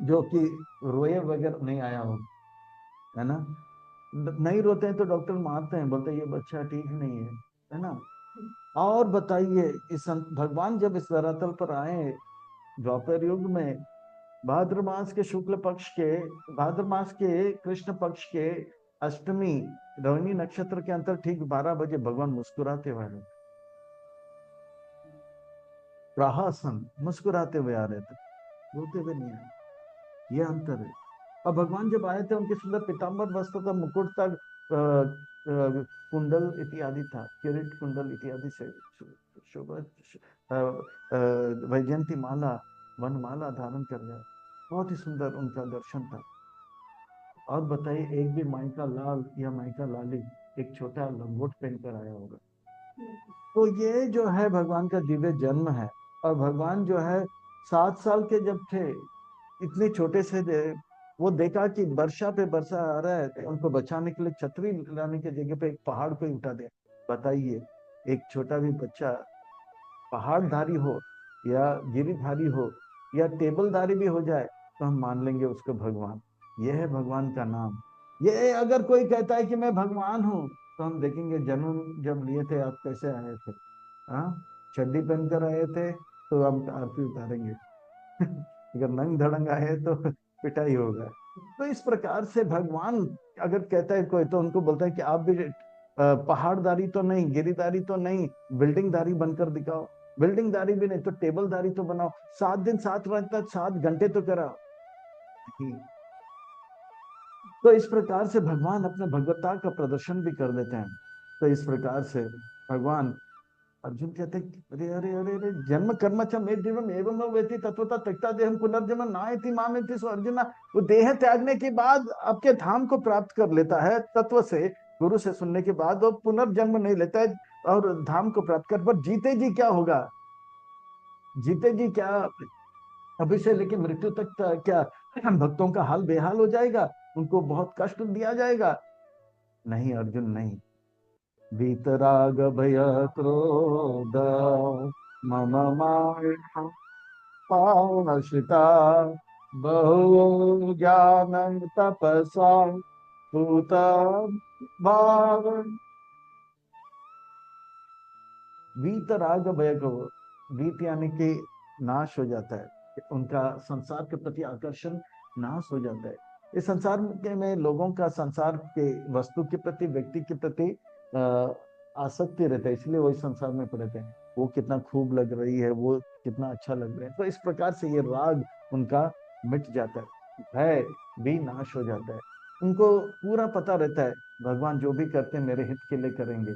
जो कि रोए बगैर नहीं आया हो, है ना? नहीं रोते हैं तो डॉक्टर मारते हैं, बोलते हैं ये बच्चा ठीक नहीं है ना? और बताइए, इस भगवान जब इस धरातल पर आए द्वापर युग में, भाद्र मास के शुक्ल पक्ष के, भाद्र मास के कृष्ण पक्ष के अष्टमी रोहिणी नक्षत्र के अंतर ठीक 12 बजे भगवान मुस्कुराते हुए, प्रहासन मुस्कुराते हुए आ रहे थे, रोते हुए नहीं आए। ये अंतर है। और भगवान जब आए थे उनके सुंदर पीताम्बर वस्त्र था, मुकुट था, कुंडल इत्यादि था, किरीट कुंडल इत्यादि से वैजयंती माला, वनमाला धारण कर गया। बहुत ही सुंदर उनका दर्शन था। और बताइए, एक भी मायका लाल या मायका लाली एक छोटा लंगोट पहन कर आया होगा? तो ये जो है भगवान का दिव्य जन्म है। और भगवान जो है 7 साल के जब थे, इतने छोटे से वो देखा कि वर्षा पे वर्षा आ रहा है, तो उनको बचाने के लिए छतरी लाने की जगह पे एक पहाड़ को ही उठा दिया। बताइए, एक छोटा भी बच्चा पहाड़धारी हो या गिरिधारी हो या टेबलधारी भी हो जाए तो हम मान लेंगे उसको भगवान। यह है भगवान का नाम। ये अगर कोई कहता है कि मैं भगवान हूं, तो हम देखेंगे जन्म जब लिए थे आप कैसे आए थे। हाँ, चड्डी पहनकर आए थे तो हम आरती उतारेंगे। अगर नंग धड़ंग आए तो पिटाई होगा। तो इस प्रकार से भगवान अगर कहता है कोई, तो उनको बोलता है कि आप भी पहाड़दारी तो नहीं, गिरिदारी तो नहीं, बिल्डिंगदारी बनकर दिखाओ। बिल्डिंगदारी भी नहीं तो टेबलदारी तो बनाओ। 7 दिन 7 रात तक 7 घंटे तो कराओ। तो इस प्रकार से भगवान अपने भगवत्ता का प्रदर्शन भी कर देते हैं। तो इस प्रकार से भगवान, अर्जुन कहते हैं, अरे अरे अरे अरे, जन्म कर्म च मे दिव्यम एवं वेति तत्वता त्यक्ता देहम पुनर्जन्म नायति मामेति। सो अर्जुना, वो देह त्यागने के बाद आपके धाम को प्राप्त कर लेता है तत्व से, गुरु से सुनने के बाद वो पुनर्जन्म नहीं लेता है और धाम को प्राप्त कर। पर जीते जी क्या होगा? जीते जी क्या, अभी से लेके मृत्यु तक क्या भक्तों का हाल बेहाल हो जाएगा? उनको बहुत कष्ट दिया जाएगा? नहीं अर्जुन, नहीं। वीतराग भय क्रोध मम माया पावनश्रिता बहु ज्ञान तपसा भूत भाव। वीतराग भय क्रोध, वीत यानी कि नाश हो जाता है, उनका संसार के प्रति आकर्षण नाश हो जाता है। इस संसार के में लोगों का संसार के वस्तु के प्रति, व्यक्ति के प्रति आसक्ति रहता है, इसलिए वो इस संसार में पड़ते हैं। वो कितना खूब लग रही है, वो कितना अच्छा लग रहा है, तो इस प्रकार से ये राग उनका मिट जाता है, भय भी नाश हो जाता है। उनको पूरा पता रहता है भगवान जो भी करते हैं मेरे हित के लिए करेंगे।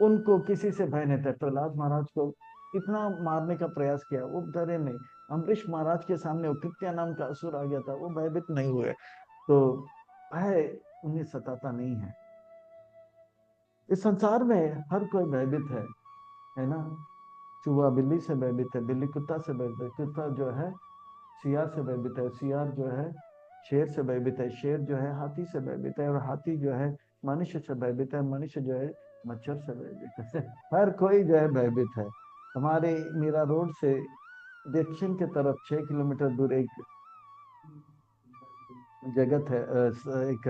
उनको किसी से भय नहीं था। प्रहलाद महाराज को कितना मारने का प्रयास किया, वो डरे नहीं। अम्बरीश महाराज के सामने उकृत्या नाम का असुर आ गया था, वो भयभीत नहीं हुए। तो भय उन्हें सताता नहीं है। इस संसार में हर कोई भयभीत है ना। चूहा बिल्ली से भयभीत है, बिल्ली कुत्ता से भयभीत है, कुत्ता जो है सियार से भयभीत है, सियार जो है शेर से भयभीत है, शेर जो है हाथी से भयभीत है, और हाथी जो है मनुष्य से भयभीत है, मनुष्य जो है मच्छर से भयभीत है। हर कोई जो है भयभीत है। हमारे मीरा रोड से दक्षिण की तरफ 6 किलोमीटर दूर एक जगत है, एक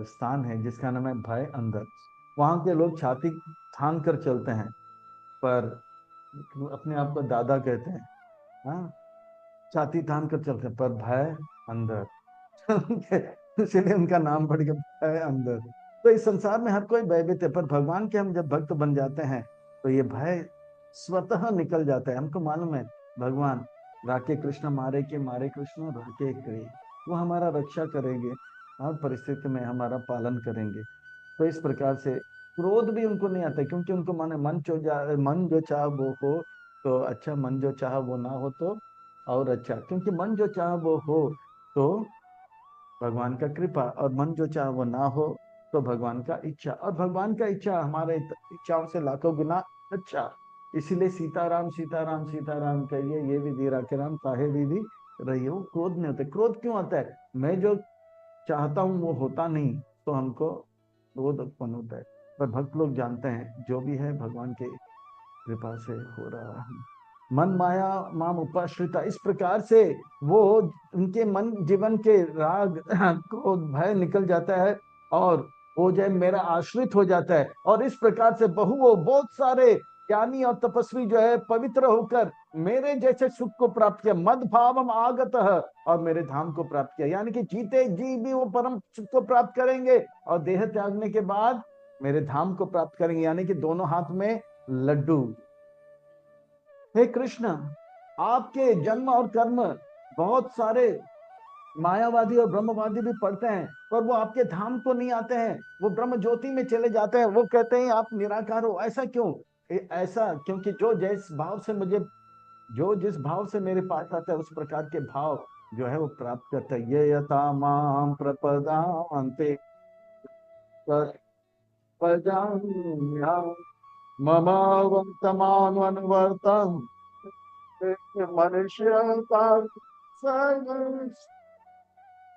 स्थान है जिसका नाम है भय अंदर। वहां के लोग छाती थान कर चलते हैं, पर अपने आप को दादा कहते हैं। हाँ, छाती थान कर चलते हैं, पर भय अंदर। इसलिए उनका नाम पड़ गया भय अंदर। तो इस संसार में हर कोई भयभीत है, पर भगवान के हम जब भक्त बन जाते हैं तो ये भय स्वतः निकल जाता है। हमको मालूम है भगवान राके कृष्ण मारे के मारे कृष्ण राके करे, वो हमारा रक्षा करेंगे, हर परिस्थिति में हमारा पालन करेंगे। तो इस प्रकार से क्रोध भी उनको नहीं आता, क्योंकि उनको माने मन जो चाह वो हो तो अच्छा, मन जो चाह वो ना हो तो और अच्छा। क्योंकि मन जो चाह वो हो तो भगवान का कृपा, और मन जो चाह वो ना हो तो भगवान का इच्छा, और भगवान का इच्छा हमारे इच्छाओं से लाखों गुना अच्छा। इसीलिए सीताराम सीताराम सीताराम कहिए, ये विधि राखे राम काहे विधि रही हो। क्रोध नहीं होते। क्रोध क्यों आता है? मैं जो चाहता हूं वो होता नहीं, तो हमको क्रोध उत्पन्न होता है। पर भक्त लोग जानते हैं जो भी है भगवान के कृपा से हो रहा है। मन माया माम उपाश्रिता, इस प्रकार से वो उनके मन जीवन के राग क्रोध भय निकल जाता है, और वो जो है मेरा आश्रित हो जाता है। और इस प्रकार से वो बहुत सारे ज्ञानी और तपस्वी जो है पवित्र होकर मेरे जैसे सुख को प्राप्त किया, मद भावम आगत, और मेरे धाम को प्राप्त किया। यानी कि जीते जी भी वो परम सुख को प्राप्त करेंगे, और देह त्यागने के बाद मेरे धाम को प्राप्त करेंगे। यानी कि दोनों हाथ में लड्डू। हे कृष्ण, आपके जन्म और कर्म बहुत सारे मायावादी और ब्रह्मवादी भी पढ़ते हैं, पर वो आपके धाम को नहीं आते हैं, वो ब्रह्म ज्योति में चले जाते हैं। वो कहते हैं आप निराकार हो। ऐसा क्यों? ऐसा क्योंकि जो जिस भाव से मुझे, जो जिस भाव से मेरे पास आता है, उस प्रकार के भाव जो है वो प्राप्त करता है। ये यथा माम प्रपदान्ते ममावर्तमानवर्तम मनुष्य का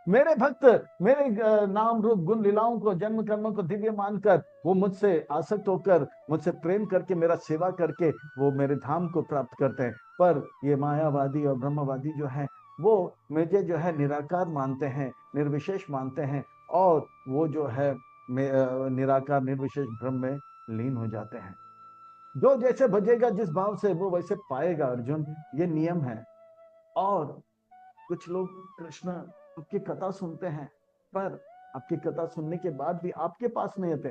मेरे भक्त मेरे नाम रूप गुण लीलाओं को, जन्म कर्मों को दिव्य मानकर, वो मुझसे आसक्त होकर, मुझसे प्रेम करके, मेरा सेवा करके वो मेरे धाम को प्राप्त करते हैं। पर ये मायावादी और ब्रह्मवादी जो है, वो मुझे जो है निराकार मानते हैं, निर्विशेष मानते हैं, और वो जो है निराकार निर्विशेष ब्रह्म में लीन हो जाते हैं। जो जैसे भजेगा जिस भाव से, वो वैसे पाएगा अर्जुन, ये नियम है। और कुछ लोग कृष्ण आपकी कथा सुनते हैं, पर आपकी कथा सुनने के बाद भी आपके पास नहीं आते,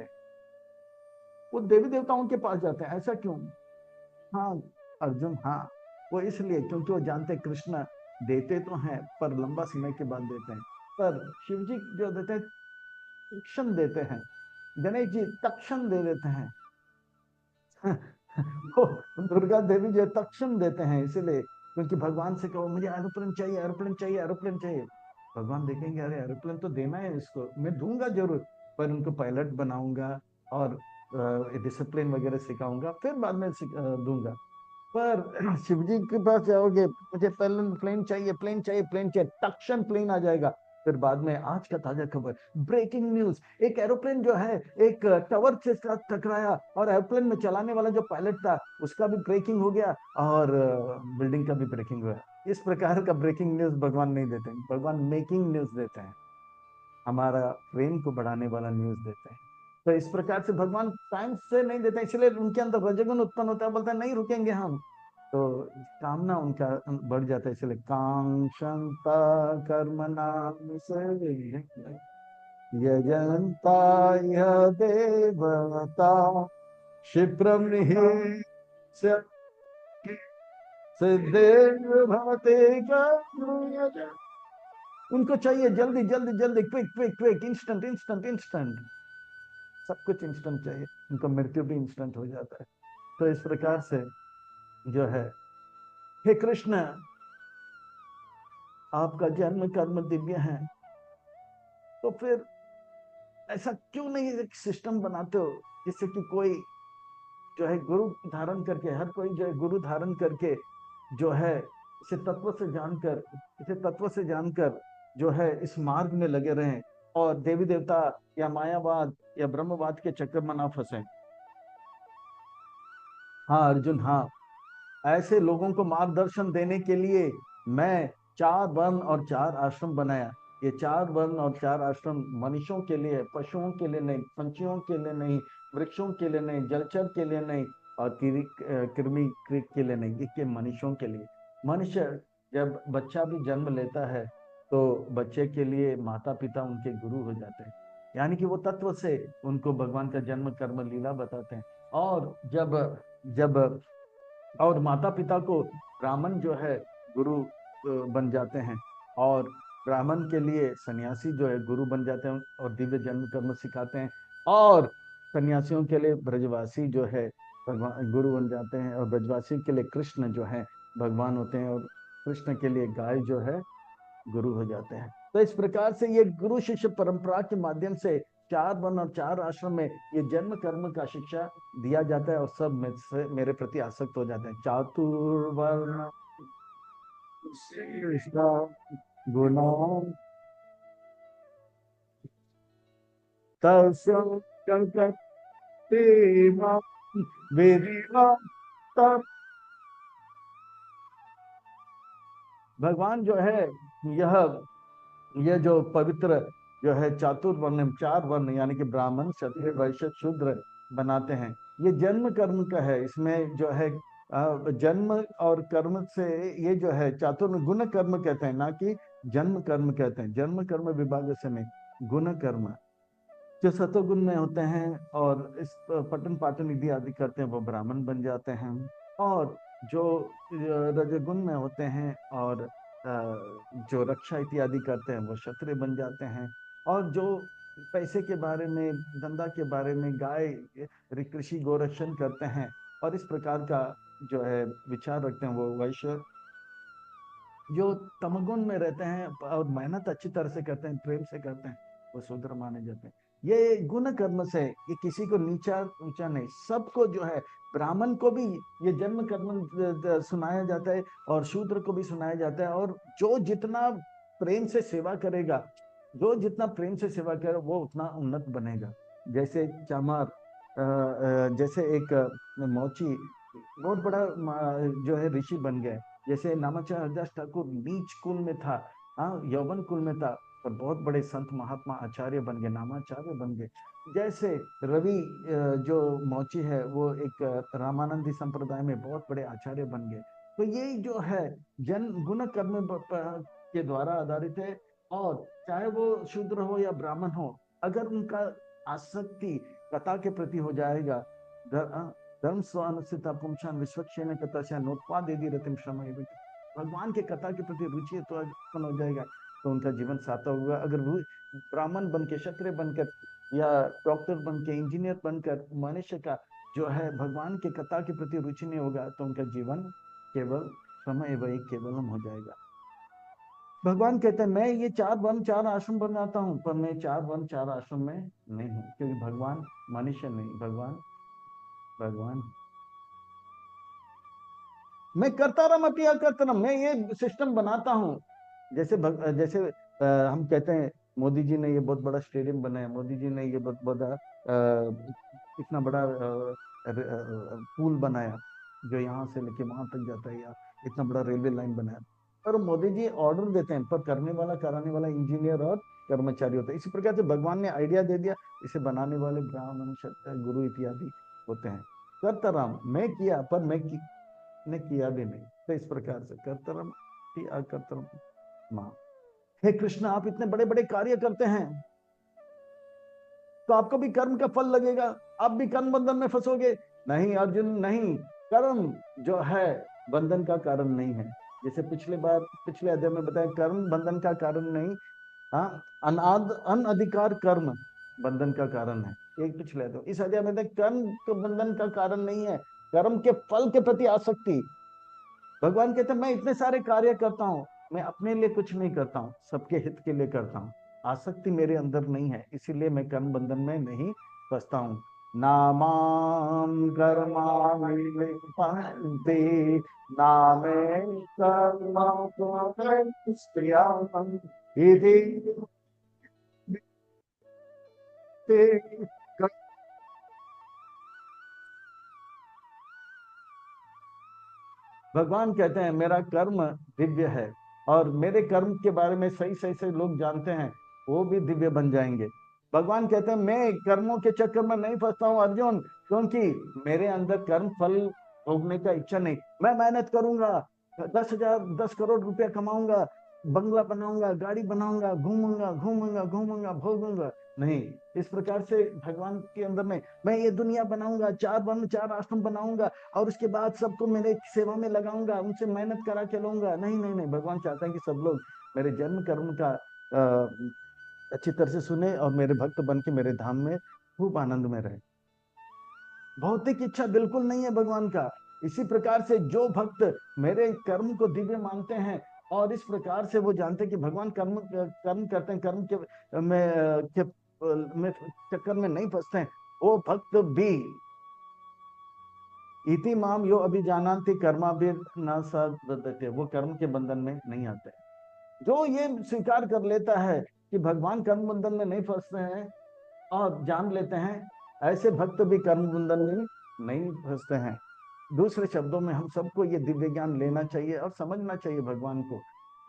वो देवी देवताओं के पास जाते हैं। ऐसा क्यों? हाँ अर्जुन, हाँ, वो इसलिए क्योंकि वो जानते हैं कृष्ण देते तो हैं, पर लंबा समय के बाद देते हैं। पर शिव जी जो देते हैं, तक्षण देते हैं। गणेश जी तक्षण दे देते हैं। वो दुर्गा देवी जो तक्षण देते हैं, इसीलिए क्योंकि भगवान से कहो मुझे एरोप्लेन चाहिए, एरोप्लेन चाहिए, एरोप्लेन चाहिए, भगवान देखेंगे अरे एरोप्लेन तो देना है इसको, मैं दूंगा जरूर, पर उनको पायलट बनाऊंगा और डिसिप्लिन वगैरह सिखाऊंगा, फिर बाद में दूंगा। पर शिव जी के पास जाओगे, मुझे पहले प्लेन चाहिए, प्लेन चाहिए, प्लेन चाहिए, तक्षण प्लेन आ जाएगा। फिर बाद में आज का ताजा खबर, ब्रेकिंग न्यूज, एक एरोप्लेन जो है एक टावर के साथ टकराया, और एरोप्लेन में चलाने वाला जो पायलट था उसका भी ब्रेकिंग हो गया, और बिल्डिंग का भी ब्रेकिंग हुआ। इस प्रकार का ब्रेकिंग न्यूज भगवान नहीं देते हैं, भगवान मेकिंग न्यूज देते हैं, हमारा प्रेम को बढ़ाने वाला न्यूज देते हैं। तो इस प्रकार से भगवान साइंस से नहीं देते, इसलिए उनके अंदर रजोगुण उत्पन्न होता है, बोलता है नहीं रुकेंगे हम। तो कामना उनका बढ़ जाता है, इसलिए कांक्षंता कर्म नाम से यजंता यह देवता क्षिप्रम सिद्धेन भवते कर्म। उनको चाहिए जल्दी जल्दी जल्दी, quick quick quick, instant instant instant, सब कुछ इंस्टेंट चाहिए, उनको मृत्यु भी इंस्टेंट हो जाता है। तो इस प्रकार से जो है, हे कृष्ण, आपका जन्म कर्म दिव्य है, तो फिर ऐसा क्यों नहीं एक सिस्टम बनाते हो जिससे कि कोई जो है गुरु धारण करके, हर कोई जो है गुरु धारण करके जो है इसे तत्व से जानकर जो है इस मार्ग में लगे रहें, और देवी देवता या मायावाद या ब्रह्मवाद के चक्कर में ना फंसे। हाँ अर्जुन, हाँ, ऐसे लोगों को मार्गदर्शन देने के लिए मैं 4 वन और 4 आश्रम बनाया। ये 4 वन और 4 आश्रम मनुष्यों के लिए, पशुओं के लिए नहीं, पंछियों के लिए नहीं, वृक्षों के लिए नहीं, जलचर के लिए नहीं, और कृमि कीट के लिए नहीं, इसके मनुष्यों के लिए। मनुष्य जब बच्चा भी जन्म लेता है, तो बच्चे के लिए माता पिता उनके गुरु हो जाते हैं, यानी कि वो तत्व से उनको भगवान का जन्म कर्म लीला बताते हैं। और जब जब और माता पिता को ब्राह्मण जो है गुरु बन जाते हैं, और ब्राह्मण के लिए सन्यासी जो है गुरु बन जाते हैं और दिव्य जन्म कर्म सिखाते हैं, और सन्यासियों के लिए ब्रजवासी जो है भगवान गुरु बन जाते हैं, और ब्रजवासी के लिए कृष्ण जो है भगवान होते हैं, और कृष्ण के लिए गाय जो है गुरु हो जाते हैं। तो इस प्रकार से ये गुरु शिष्य परंपरा के माध्यम से 4 वन और 4 आश्रम में ये जन्म कर्म का शिक्षा दिया जाता है, और सब में से मेरे प्रति आसक्त हो जाते हैं। चातुर्वर्ण गुना भगवान जो है यह ये जो पवित्र जो है चातुर्वर्ण, 4 वर्ण यानी कि ब्राह्मण क्षत्रिय वैश्य शूद्र बनाते हैं, ये जन्म कर्म का है। इसमें जो है जन्म और कर्म से, ये जो है चातुर्न गुण कर्म कहते हैं, ना कि जन्म कर्म कहते हैं। जन्म कर्म विभाग से नहीं, गुण कर्म जो सतोगुण में होते हैं और इस पठन पाठन विधि आदि करते हैं, वो ब्राह्मण बन जाते हैं। और जो रजगुण में होते हैं और जो रक्षा इत्यादि करते हैं वो क्षत्रिय बन जाते हैं, और जो पैसे के बारे में, धंधा के बारे में, गाय कृषि गोरक्षण करते हैं और इस प्रकार का जो है विचार रखते हैं, वो वैश्य। जो तमगुण में रहते हैं और मेहनत अच्छी तरह से करते हैं, प्रेम से करते हैं, वो शूद्र माने जाते हैं। ये गुण कर्म से, ये किसी को नीचा ऊंचा नहीं, सबको जो है, ब्राह्मण को भी ये जन्म कर्म सुनाया जाता है और शूद्र को भी सुनाया जाता है। और जो जितना प्रेम से सेवा करेगा, जो जितना प्रेम से सेवा करेगा, वो उतना उन्नत बनेगा। जैसे चामार, जैसे एक मौची बहुत बड़ा जो है ऋषि बन गए। जैसे नामाचार्य हरदास ठाकुर नीच कुल में था, हाँ, यौवन कुल में था, पर बहुत बड़े संत महात्मा आचार्य बन गए, नामाचार्य बन गए। जैसे रवि जो मौची है, वो एक रामानंदी संप्रदाय में बहुत बड़े आचार्य बन गए। तो ये जो है जन गुण कर्म के द्वारा आधारित है। और चाहे वो शूद्र हो या ब्राह्मण हो, अगर उनका आसक्ति कथा के प्रति हो जाएगा, धर्म स्वानुसिता पुंसान विश्वक्षेण कथा नोत्पादेदि रतिम श्रम, भगवान के कथा के प्रति रुचि तो उत्पन्न हो जाएगा, तो उनका जीवन सार्थक होगा। अगर ब्राह्मण बन के, क्षत्रिय बनकर या डॉक्टर बन के, इंजीनियर बनकर मनुष्य का जो है भगवान के कथा के प्रति रुचि नहीं होगा, तो उनका जीवन केवल समय वही केवलम हो जाएगा। भगवान कहते हैं मैं ये 4 वन 4 आश्रम बनाता हूं, पर मैं 4 वन 4 आश्रम में नहीं हूं, क्योंकि भगवान मनुष्य नहीं, भगवान भगवान। मैं करता रहा मत या करता रहा, मैं ये सिस्टम बनाता हूँ। जैसे हम कहते हैं मोदी जी ने ये बहुत बड़ा स्टेडियम बनाया, मोदी जी ने ये बहुत बड़ा इतना बड़ा पुल बनाया जो यहाँ से लेके वहां तक जाता है, या इतना बड़ा रेलवे लाइन बनाया। पर मोदी जी ऑर्डर देते हैं, पर करने वाला, कराने वाला इंजीनियर और कर्मचारी होता है। इसी प्रकार से भगवान ने आइडिया दे दिया, इसे बनाने वाले ब्राह्मण, क्षत्रिय, गुरु इत्यादि होते हैं। करता राम मैं किया, पर ने किया भी नहीं। तो इस प्रकार से कर्तरम ही अकर्तरम मां। हे कृष्ण, आप इतने बड़े बड़े कार्य करते हैं, तो आपको भी कर्म का फल लगेगा, आप भी कर्म बंधन में फंसोगे। नहीं अर्जुन नहीं, कर्म जो है बंधन का कारण नहीं है। जैसे पिछले अध्याय में बताया, कर्म बंधन का कारण नहीं, हाँ, अनधिकार कर्म बंधन का कारण है। एक पिछले तो इस अध्याय में कर्म तो बंधन का कारण नहीं है, कर्म के फल के प्रति आसक्ति। भगवान कहते हैं मैं इतने सारे कार्य करता हूँ, मैं अपने लिए कुछ नहीं करता हूँ, सबके हित के लिए करता हूँ। आसक्ति मेरे अंदर नहीं है, इसीलिए मैं कर्म बंधन में नहीं फंसता हूँ। नामाम कर्माणि लिप्यन्ते नामे कर्म इति भगवान कहते हैं मेरा कर्म दिव्य है, और मेरे कर्म के बारे में सही सही से लोग जानते हैं, वो भी दिव्य बन जाएंगे। भगवान कहते हैं मैं कर्मों के चक्कर में नहीं फंसता हूँ अर्जुन, क्योंकि मेरे अंदर कर्म फल भोगने का इच्छा नहीं। मैं मेहनत करूंगा, 10,000 10 करोड़ रुपया कमाऊंगा, बंगला बनाऊंगा, गाड़ी बनाऊंगा, घूमूंगा घूमूंगा घूमूंगा भोगूंगा, नहीं। इस प्रकार से भगवान के अंदर में मैं ये दुनिया बनाऊंगा, 4 वन 4 आश्रम बनाऊंगा, और उसके बाद सबको मेरे सेवा में लगाऊंगा, उनसे मेहनत करा के लूंगा, नहीं नहीं नहीं। भगवान चाहता है कि सब लोग मेरे जन्म कर्म का अच्छी तरह से सुने और मेरे भक्त बन के मेरे धाम में खूब आनंद में रहे। भौतिक इच्छा बिल्कुल नहीं है भगवान का। इसी प्रकार से जो भक्त मेरे कर्म को दिव्य मानते हैं, और इस प्रकार से वो जानते हैं कि भगवान कर्म कर्म करते हैं, कर्म में चक्कर में नहीं फंसते हैं, वो भक्त भी इति माम यो अभिजानाति कर्माभिर न सदते, वो कर्म के बंधन में नहीं आते। जो ये स्वीकार कर लेता है कि भगवान कर्म बंधन में नहीं फंसते हैं और जान लेते हैं, ऐसे भक्त भी कर्म बंधन में नहीं फंसते हैं। दूसरे शब्दों में हम सबको ये दिव्य ज्ञान लेना चाहिए और समझना चाहिए भगवान को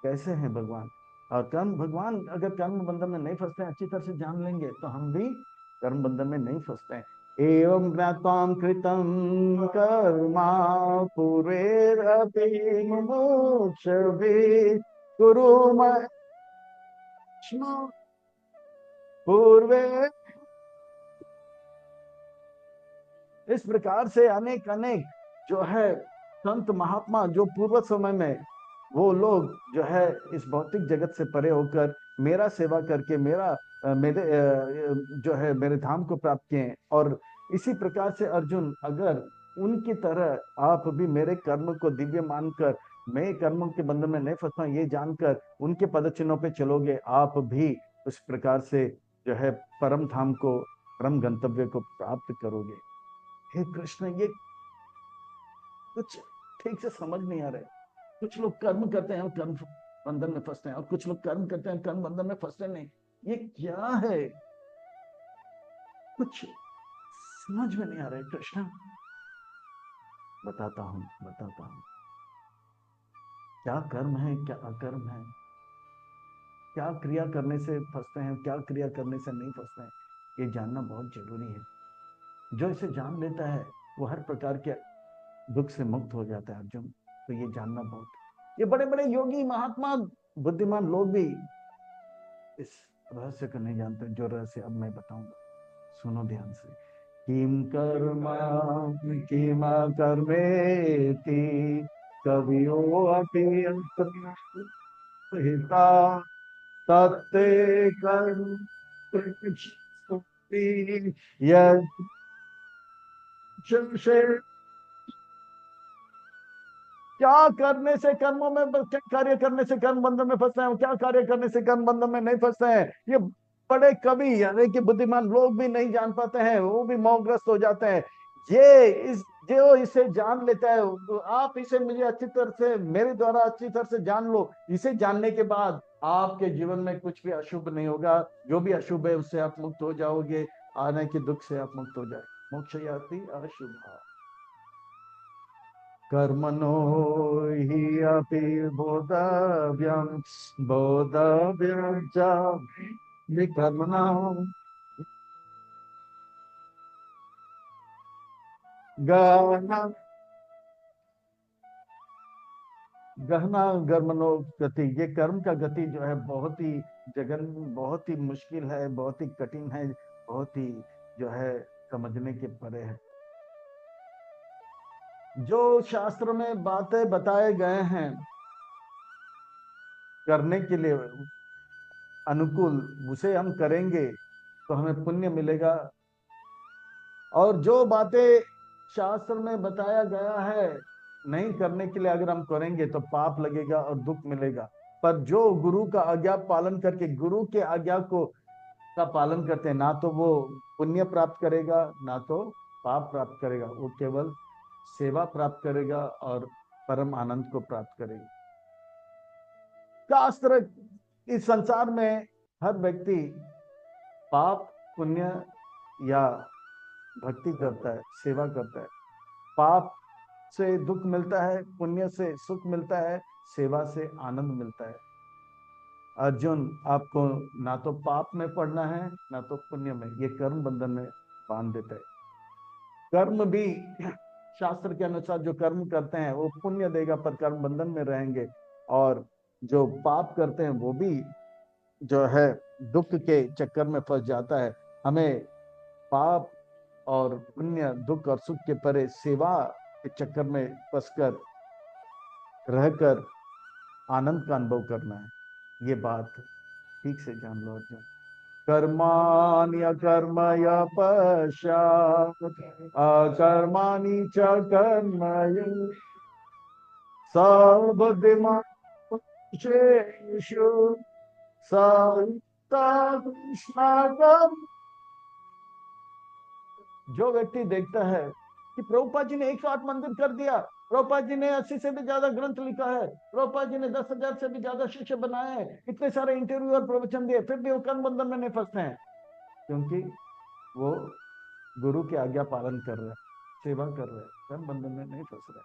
कैसे हैं भगवान। और कर्म भगवान अगर कर्म बंधन में नहीं फंसते हैं, अच्छी तरह से जान लेंगे, तो हम भी कर्म बंधन में नहीं फंसते हैं। एवं ज्ञात्वां कृतं कर्मा पूर्वैरपि मुमुक्षुभिः कुर्मः पूर्वे। इस प्रकार से अनेक अनेक जो है संत महात्मा जो पूर्व समय में वो लोग जो है इस भौतिक जगत से परे होकर मेरा सेवा करके जो है मेरे धाम को प्राप्त किए हैं। और इसी प्रकार से अर्जुन, अगर उनकी तरह आप भी मेरे कर्म को दिव्य मानकर, मैं कर्मों के बंधन में नहीं फंसता ये जानकर उनके पद चिन्हों पे चलोगे, आप भी उस प्रकार से जो है परम धाम को, परम गंतव्य को प्राप्त करोगे। हे कृष्ण, ये कुछ ठीक से समझ नहीं आ रहा है। कुछ लोग कर्म करते हैं और कर्म बंधन में फंसते हैं, और कुछ लोग कर्म करते हैं कर्म बंधन में फंसते नहीं। ये क्या है? कुछ समझ में नहीं आ रहा है कृष्ण। बताता हूं क्या कर्म है, क्या अकर्म है, क्या क्रिया करने से फंसते हैं, क्या क्रिया करने से नहीं फंसते हैं, ये जानना बहुत जरूरी है। जो इसे जान लेता है वो हर प्रकार के दुख से मुक्त हो जाता है अर्जुन। तो ये जानना बहुत, ये बड़े बड़े योगी महात्मा बुद्धिमान लोग भी इस रहस्य को नहीं जानते, जो रहस्य अब मैं बताऊंगा। सुनो ध्यान से। किम कर्मा किमा कर्मेति कवियो अपि हिता तत्ते कर्म क्या करने से कर्मों में, क्या कार्य करने से कर्म बंधन में फंसते हैं, क्या कार्य करने से कर्म बंधन में नहीं फंसते हैं, ये बड़े कवि यानी कि बुद्धिमान लोग भी नहीं जान पाते हैं, वो भी मोहग्रस्त हो जाते हैं। ये इस जो इसे जान लेता है, तो आप इसे मुझे अच्छी तरह से, मेरे द्वारा अच्छी तरह से जान लो। इसे जानने के बाद आपके जीवन में कुछ भी अशुभ नहीं होगा। जो भी अशुभ है उससे आप मुक्त हो जाओगे, आने के दुख से आप मुक्त हो जाए। मोक्ष याति अशुभ कर्मणो हि अपि बोधव्यं च विकर्मणाम् गहना गहना कर्मणो गति। ये कर्म का गति जो है बहुत ही जगन, बहुत ही मुश्किल है, बहुत ही कठिन है, बहुत ही जो है समझने के परे है। जो शास्त्र में बातें बताए गए हैं करने के लिए अनुकूल, उसे हम करेंगे तो हमें पुण्य मिलेगा। और जो बातें शास्त्र में बताया गया है नहीं करने के लिए अगर हम करेंगे तो पाप लगेगा और दुख मिलेगा। पर जो गुरु का आज्ञा पालन करके, गुरु के आज्ञा को का पालन करते हैं, ना तो वो पुण्य प्राप्त करेगा ना तो पाप प्राप्त करेगा, वो केवल सेवा प्राप्त करेगा और परम आनंद को प्राप्त करेगा। शास्त्र, इस संसार में हर व्यक्ति पाप पुण्य या भक्ति करता है, सेवा करता है। पाप से दुख मिलता है, पुण्य से सुख मिलता है, सेवा से आनंद मिलता है। अर्जुन, आपको ना तो पाप में पड़ना है ना तो पुण्य में, ये कर्म बंधन में बांध देता है। कर्म भी शास्त्र के अनुसार जो कर्म करते हैं वो पुण्य देगा पर कर्म बंधन में रहेंगे, और जो पाप करते हैं वो भी जो है दुख के चक्कर में फंस जाता है। हमें पाप और पुण्य, दुख और सुख के परे सेवा के चक्कर में फंसकर रहकर आनंद का अनुभव करना है। ये बात ठीक से जान लो अर्जुन। कर्माण्य कर्मय पश्चात् अकर्माणि च कर्मय सबुद्धिमान् पुरुषेषु कृष्ण। जो व्यक्ति देखता है कि प्रभुपाद जी ने 108 मंदिर कर दिया, प्रभुपाद जी ने 80 से भी ज्यादा ग्रंथ लिखा है, प्रभुपाद जी ने 10,000 से भी ज्यादा शिष्य बनाए हैं, इतने सारे इंटरव्यू और प्रवचन दिए, फिर भी वो कर्म बंधन में नहीं फंसते हैं, क्योंकि वो गुरु की आज्ञा पालन कर रहे हैं, सेवा कर रहे हैं, कर्म बंधन में नहीं फंस रहे।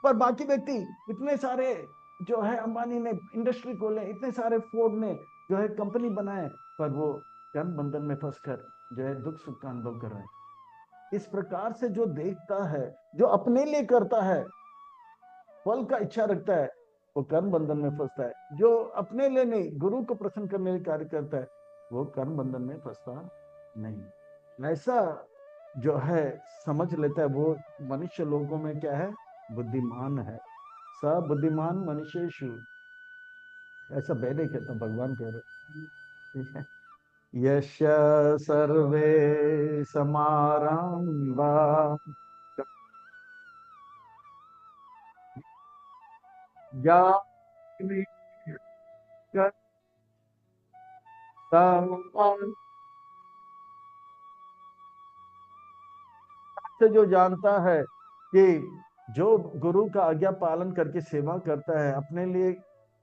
पर बाकी व्यक्ति, इतने सारे जो है अंबानी ने इंडस्ट्री खोले, इतने सारे फोर्ड ने जो है कंपनी बनाए, पर वो कर्म बंधन में फंसकर जो है दुख सुख का अनुभव कर रहे हैं। इस प्रकार से जो देखता है, जो अपने लिए करता है, फल का इच्छा रखता है, वो कर्म बंधन में फंसता है। जो अपने लिए नहीं, गुरु को प्रसन्न करने के कार्य करता है, वो कर्म बंधन में फंसता नहीं। ऐसा जो है समझ लेता है, वो मनुष्य लोगों में क्या है, बुद्धिमान है, स बुद्धिमान मनुष्येषु, ऐसा पहले कहता हूँ, भगवान कह रहे, ठीक है। यस्य सर्वे समारंभा से जो जानता है कि जो गुरु का आज्ञा पालन करके सेवा करता है, अपने लिए,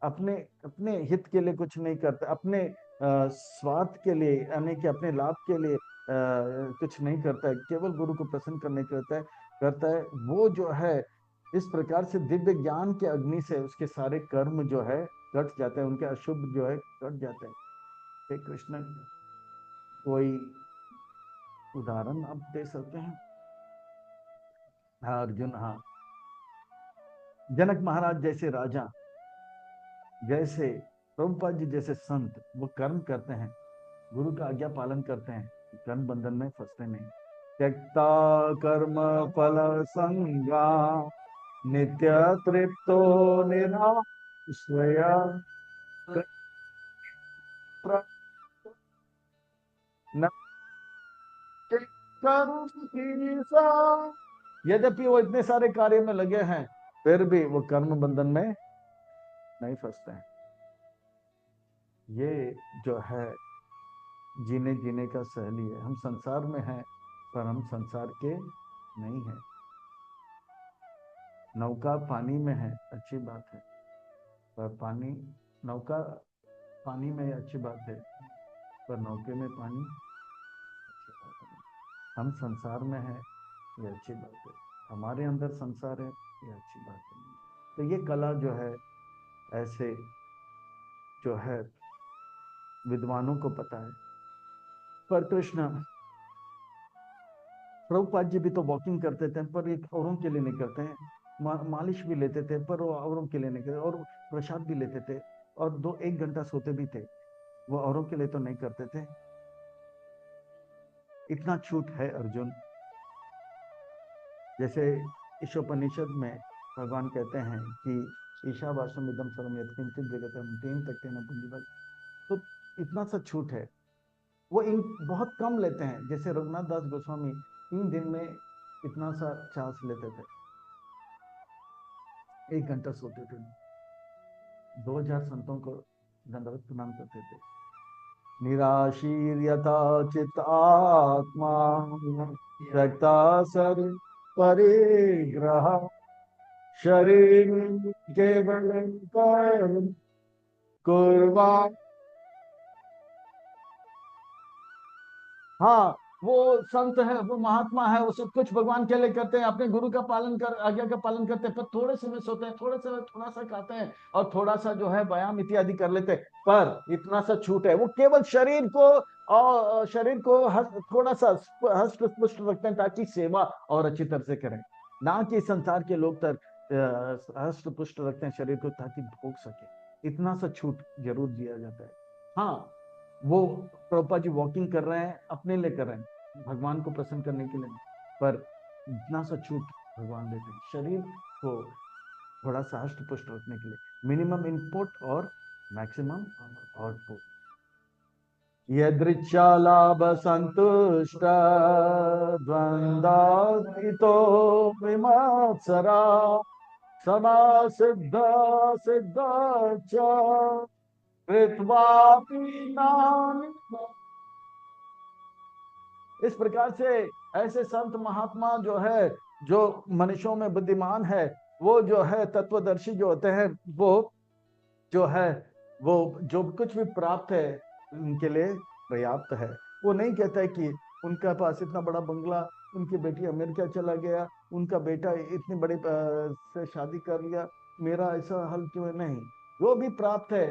अपने अपने हित के लिए कुछ नहीं करता, अपने स्वार्थ के लिए, यानी कि अपने लाभ के लिए कुछ नहीं करता है, केवल गुरु को प्रसन्न करने करता है, वो जो है इस प्रकार से दिव्य ज्ञान के अग्नि से उसके सारे कर्म जो है कट जाते हैं, उनके अशुभ जो है कट जाते हैं। हे कृष्ण, कोई उदाहरण आप दे सकते हैं? हाँ अर्जुन, हाँ। जनक महाराज जैसे राजा, जैसे प्रभुपाद जी जैसे संत, वो कर्म करते हैं, गुरु का आज्ञा पालन करते हैं, कर्म बंधन में फंसते नहीं। त्यक्ता कर्म फल संगा नित्य तृप्तो निराश्रय न यद्यपि वो इतने सारे कार्य में लगे हैं, फिर भी वो कर्म बंधन में नहीं फंसते हैं। ये जो है जीने जीने का सहेली है। हम संसार में हैं, पर हम संसार के नहीं हैं। नौका पानी में है, अच्छी बात है, पर पानी, नौका पानी में अच्छी बात है, पर नौके में पानी अच्छी बात है। हम संसार में हैं, ये अच्छी बात है, हमारे अंदर संसार है, ये अच्छी बात है। तो ये कला जो है, ऐसे जो है विद्वानों को पता है। पर कृष्ण, प्रभुपाद जी भी तो वॉकिंग करते थे, पर ये औरों के लिए नहीं करते हैं। मालिश भी लेते थे, पर वो औरों के लिए नहीं करते, और प्रसाद भी लेते थे, और 1 घंटा सोते भी थे, वो औरों के लिए तो नहीं करते थे। इतना छूट है अर्जुन। जैसे ईशोपनिषद में भगवान कहते हैं कि ईशावास्यम इदम सर्वम यत्किंचित जगतम तेन तक्तेन पुंजीवत्, तो इतना सा छूट है। वो इन बहुत कम लेते हैं। जैसे रघुनाथ दास गोस्वामी 3 दिन में इतना सा चांस लेते थे, 1 घंटा सोते थे, 2000 संतों को दंडवत प्रणाम करते थे। निराशीर्यथा चित आत्मा त्यक्ता सर परिग्रह शरीर केवल कुर्वा। हाँ, वो संत है, वो महात्मा है, वो सब कुछ भगवान के लिए करते हैं, अपने गुरु का पालन कर, आज्ञा का पालन करते हैं, पर थोड़े समय सोते हैं, थोड़े समय थोड़ा सा खाते हैं, और थोड़ा सा जो है व्यायाम इत्यादि कर लेते हैं। पर इतना सा छूट है, वो केवल शरीर को, और शरीर को थोड़ा सा हष्ट पुष्ट रखते हैं, ताकि सेवा और अच्छी तरह से करें। ना कि संसार के लोग तक हष्ट पुष्ट रखते हैं शरीर को, ताकि भोग सके। इतना सा छूट जरूर दिया जाता है। हाँ, वो प्रभुपाद जी वॉकिंग कर रहे हैं, अपने लिए कर रहे हैं, भगवान को प्रसन्न करने के लिए नहीं, पर इतना सा छूट भगवान देते हैं शरीर को थोड़ा सा हष्ट पुष्ट रखने के लिए। मिनिमम इनपुट और मैक्सिमम आउटपुट। यदृच्छा लाभ संतुष्ट द्वंद्वितो विमत्सरा सदा सिद्ध सिद्ध च कृत्वापि नानि। इस प्रकार से ऐसे संत महात्मा जो है, जो मनुष्यों में बुद्धिमान है, वो जो है तत्वदर्शी जो होते हैं, वो जो है, वो जो कुछ भी प्राप्त है उनके लिए पर्याप्त है। वो नहीं कहता है कि उनका पास इतना बड़ा बंगला, उनकी बेटी अमेरिका चला गया, उनका बेटा इतनी बड़ी से शादी कर लिया, मेरा ऐसा हाल क्यों है। नहीं, जो भी प्राप्त है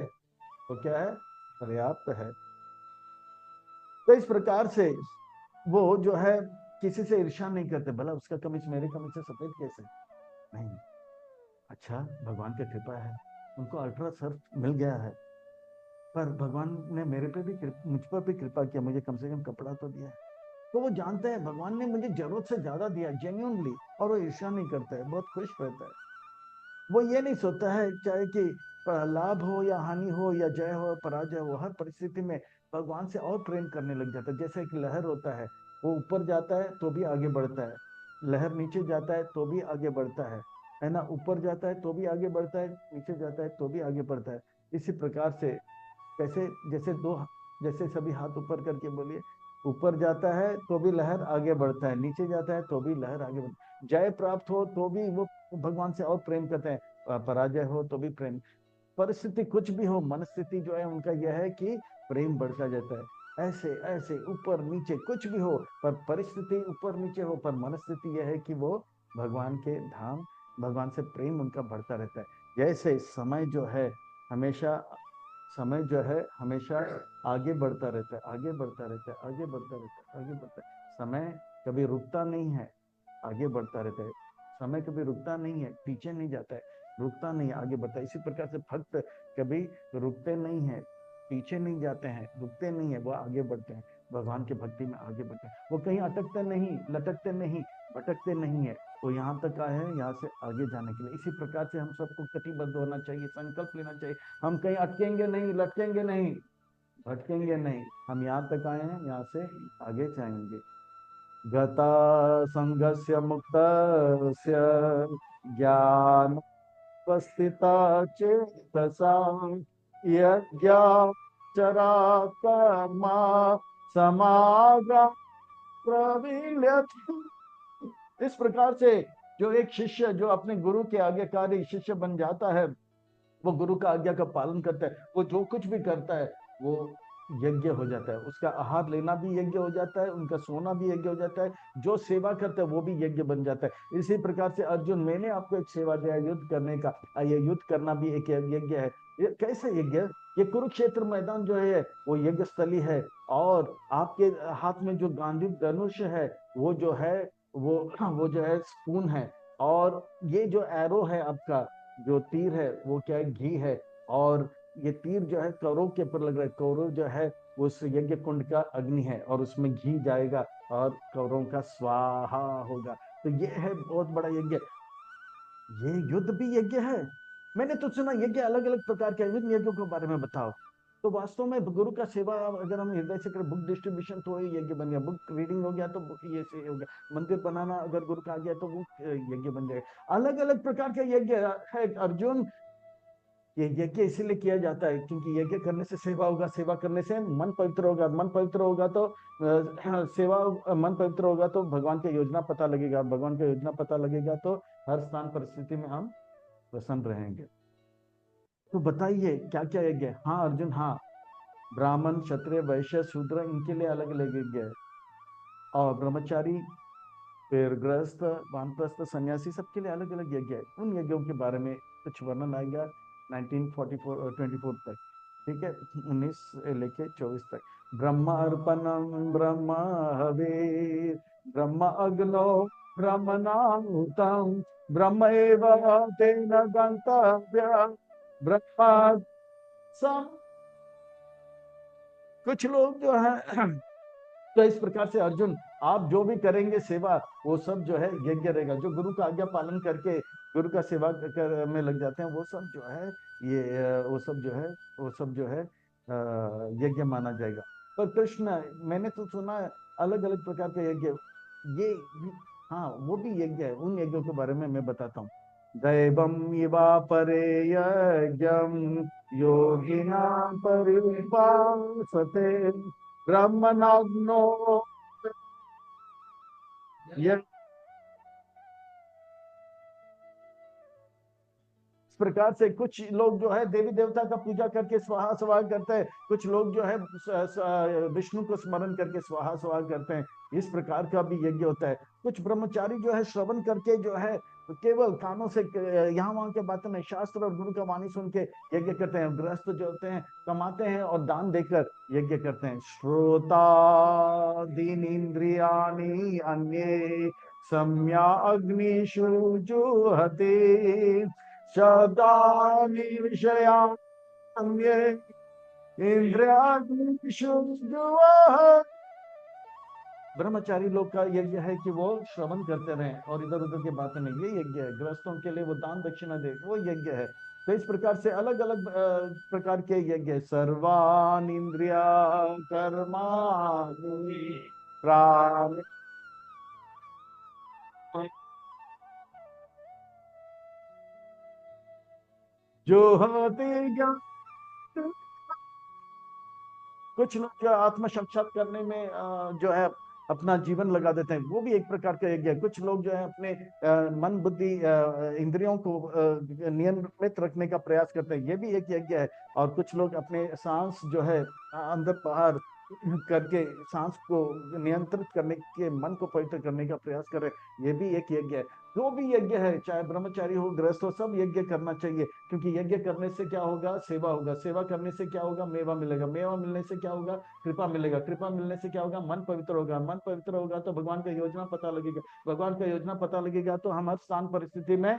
वो क्या है, पर्याप्त है। तो इस प्रकार से वो जो है किसी से ईर्ष्या नहीं करते, भला उसका कमीज मेरे कमीज से सफेद कैसे, नहीं। अच्छा, भगवान की कृपा है, उनको अल्ट्रा सर्फ मिल गया है, पर भगवान ने मेरे पे भी, मुझ पर भी कृपा किया, मुझे कम से कम कपड़ा तो दिया है। तो वो जानते हैं भगवान ने मुझे जरूरत से ज्यादा दिया जेन्युइनली, और वो ईर्ष्या नहीं करता है, बहुत खुश रहता है। वो ये नहीं सोचता है चाहे कि लाभ हो या हानि हो या जय हो पराजय हो, हर परिस्थिति में भगवान से और प्रेम करने लग जाता है। जैसे एक लहर होता है, वो ऊपर जाता है तो भी आगे बढ़ता है, लहर नीचे जाता है तो भी आगे बढ़ता है ना, ऊपर जाता है तो भी आगे बढ़ता है, नीचे जाता है तो भी आगे बढ़ता है। इसी प्रकार से कैसे, जैसे दो, जैसे सभी हाथ ऊपर करके बोलिए, ऊपर जाता है तो भी लहर आगे बढ़ता है, नीचे जाता है तो भी लहर आगे बढ़ता है। जय प्राप्त हो तो भी वो भगवान से और प्रेम करते हैं, पराजय हो तो भी प्रेम। परिस्थिति कुछ भी हो, मनस्थिति जो है उनका यह है कि प्रेम बढ़ता जाता है। ऐसे ऐसे ऊपर नीचे कुछ भी हो, पर परिस्थिति ऊपर नीचे हो, पर मनस्थिति यह है कि वो भगवान के धाम, भगवान से प्रेम उनका बढ़ता रहता है। जैसे समय जो है हमेशा, समय जो है हमेशा आगे बढ़ता रहता है, आगे बढ़ता रहता है, आगे बढ़ता रहता है, आगे बढ़ता है। समय कभी रुकता नहीं है, आगे बढ़ता रहता है। समय कभी रुकता नहीं है, पीछे नहीं जाता है, रुकता नहीं है, आगे बढ़ता है। इसी प्रकार से भक्त कभी रुकते नहीं है, पीछे नहीं जाते हैं, रुकते नहीं है, वो आगे बढ़ते हैं, भगवान की भक्ति में आगे बढ़ते हैं। वो कहीं अटकते नहीं, लटकते नहीं, भटकते नहीं है, वो यहाँ तक आए हैं, यहाँ से आगे जाने के लिए। इसी प्रकार से हम सबको कटिबद्ध होना चाहिए, संकल्प लेना चाहिए। हम कहीं अटकेंगे नहीं, लटकेंगे नहीं, भटकेंगे नहीं, हम यहाँ तक आए हैं, यहाँ से आगे जाएंगे। गता संगस्य मुक्तस्य ज्ञान उपस्थिता चेतसा यज्ञाचरा कर्मा समागा प्रविल्यते। इस प्रकार से जो एक शिष्य जो अपने गुरु के आज्ञाकारी शिष्य बन जाता है, वो गुरु का आज्ञा का पालन करता है, वो जो कुछ भी करता है वो यज्ञ हो जाता है। उसका आहार लेना भी यज्ञ हो जाता है, उनका सोना भी यज्ञ हो जाता है, जो सेवा करता है वो भी यज्ञ बन जाता है। इसी प्रकार से अर्जुन, मैंने आपको एक सेवा दिया युद्ध करने का, ये युद्ध करना भी एक यज्ञ है। ये कैसे यज्ञ? ये कुरुक्षेत्र मैदान जो है वो यज्ञ स्थली है, और आपके हाथ में जो गांधी धनुष है वो जो है, वो जो है स्पून है, और ये जो एरो है आपका, जो तीर है वो क्या है, घी है। और ये तीर जो है कौरव के ऊपर लग रहा है, कौरव जो है वो उस यज्ञ कुंड का अग्नि है, और उसमें घी जाएगा और कौरवों का स्वाहा होगा। तो ये है बहुत बड़ा यज्ञ। ये युद्ध भी यज्ञ है। मैंने तो सुना यज्ञ अलग अलग प्रकार के, विभिन्न यज्ञों के बारे में बताओ। तो वास्तव में गुरु का सेवा अगर हम हृदय से करें, बुक डिस्ट्रीब्यूशन तो यज्ञ बन गया, बुक रीडिंग हो गया तो ये से हो गया, मंदिर बनाना अगर गुरु का आ गया तो वो यज्ञ बन जाएगा। अलग अलग प्रकार के यज्ञ है अर्जुन। ये यज्ञ इसीलिए किया जाता है क्योंकि यज्ञ करने से सेवा होगा, सेवा करने से मन पवित्र होगा, मन पवित्र होगा तो सेवा, मन पवित्र होगा तो भगवान की योजना पता लगेगा, भगवान की योजना पता लगेगा तो हर स्थान परिस्थिति में हम प्रसन्न रहेंगे। तो बताइए क्या क्या यज्ञ है? हाँ अर्जुन, हाँ, ब्राह्मण क्षत्रिय वैश्य शूद्र इनके लिए अलग अलग यज्ञ है, और ब्रह्मचारी, फिर गृहस्थ, वानप्रस्थ, सन्यासी, सबके लिए अलग अलग यज्ञ है। उन यज्ञों के बारे में कुछ वर्णन आएगा 1944 24 तक, ठीक है, 19 लेके 24 तक। ब्रह्म अर्पणम ब्रह्म हवे ब्रह्म अग्नो ब्रह्मणाहुतम ब्रह्म एव तेन गंतव्य ब्रह्म सम। कुछ लोग जो है तो इस प्रकार से अर्जुन, आप जो भी करेंगे सेवा, वो सब जो है यज्ञ रहेगा। जो गुरु का आज्ञा पालन करके गुरु का सेवा में लग जाते हैं, वो सब जो है, ये वो सब जो है, वो सब जो है यज्ञ माना जाएगा। पर कृष्ण, मैंने तो सुना अलग अलग प्रकार के यज्ञ, ये भी, हाँ वो भी यज्ञ है। उन यज्ञों के बारे में मैं बताता हूँ। दैवम इवा परे यज्ञम योगिना परिपासते ब्रह्मणाग्नो। ये इस प्रकार से कुछ लोग जो है देवी देवता का पूजा करके स्वाहा स्वाहा करते हैं, कुछ लोग जो है विष्णु को स्मरण करके स्वाहा स्वाहा करते हैं। इस प्रकार का भी यज्ञ होता है। कुछ ब्रह्मचारी जो है श्रवण करके जो है केवल कानों से यहाँ वहां के बातें नहीं, शास्त्र और गुरु का वाणी सुन के यज्ञ करते हैं। गृहस्थ जो होते हैं कमाते हैं और दान देकर यज्ञ करते हैं। श्रोता दीन इंद्रियाणी अन्ये सम्या अग्निषु जुहते शब्दानि विषयान्ये इंद्रियाग्निषु जुह्वति। ब्रह्मचारी लोग का यज्ञ है कि वो श्रवण करते रहें और इधर उधर की बातें नहीं, ये यज्ञ है। गृहस्थों के लिए वो दान दक्षिणा दे, वो यज्ञ है। तो इस प्रकार से अलग अलग प्रकार के यज्ञ है। सर्वान इंद्रिया कर्मा प्राण जो होती ज्ञान। कुछ लोग जो आत्म साक्षात करने में जो है अपना जीवन लगा देते हैं, वो भी एक प्रकार का यज्ञ है। कुछ लोग जो है अपने मन बुद्धि इंद्रियों को नियंत्रित रखने का प्रयास करते हैं, ये भी एक यज्ञ है। और कुछ लोग अपने सांस जो है अंदर बाहर करके सांस को नियंत्रित करने के, मन को पवित्र करने का प्रयास कर रहे हैं, ये भी एक यज्ञ है। जो भी यज्ञ है, चाहे ब्रह्मचारी हो गृहस्थ हो, सब यज्ञ करना चाहिए। क्योंकि यज्ञ करने से क्या होगा? सेवा होगा। सेवा करने से क्या होगा? मेवा मिलेगा। मेवा मिलने से क्या होगा? कृपा मिलेगा। कृपा मिलने से क्या होगा? मन पवित्र होगा। मन पवित्र होगा तो भगवान का योजना पता लगेगा। भगवान का योजना पता लगेगा तो हम हर स्थान परिस्थिति में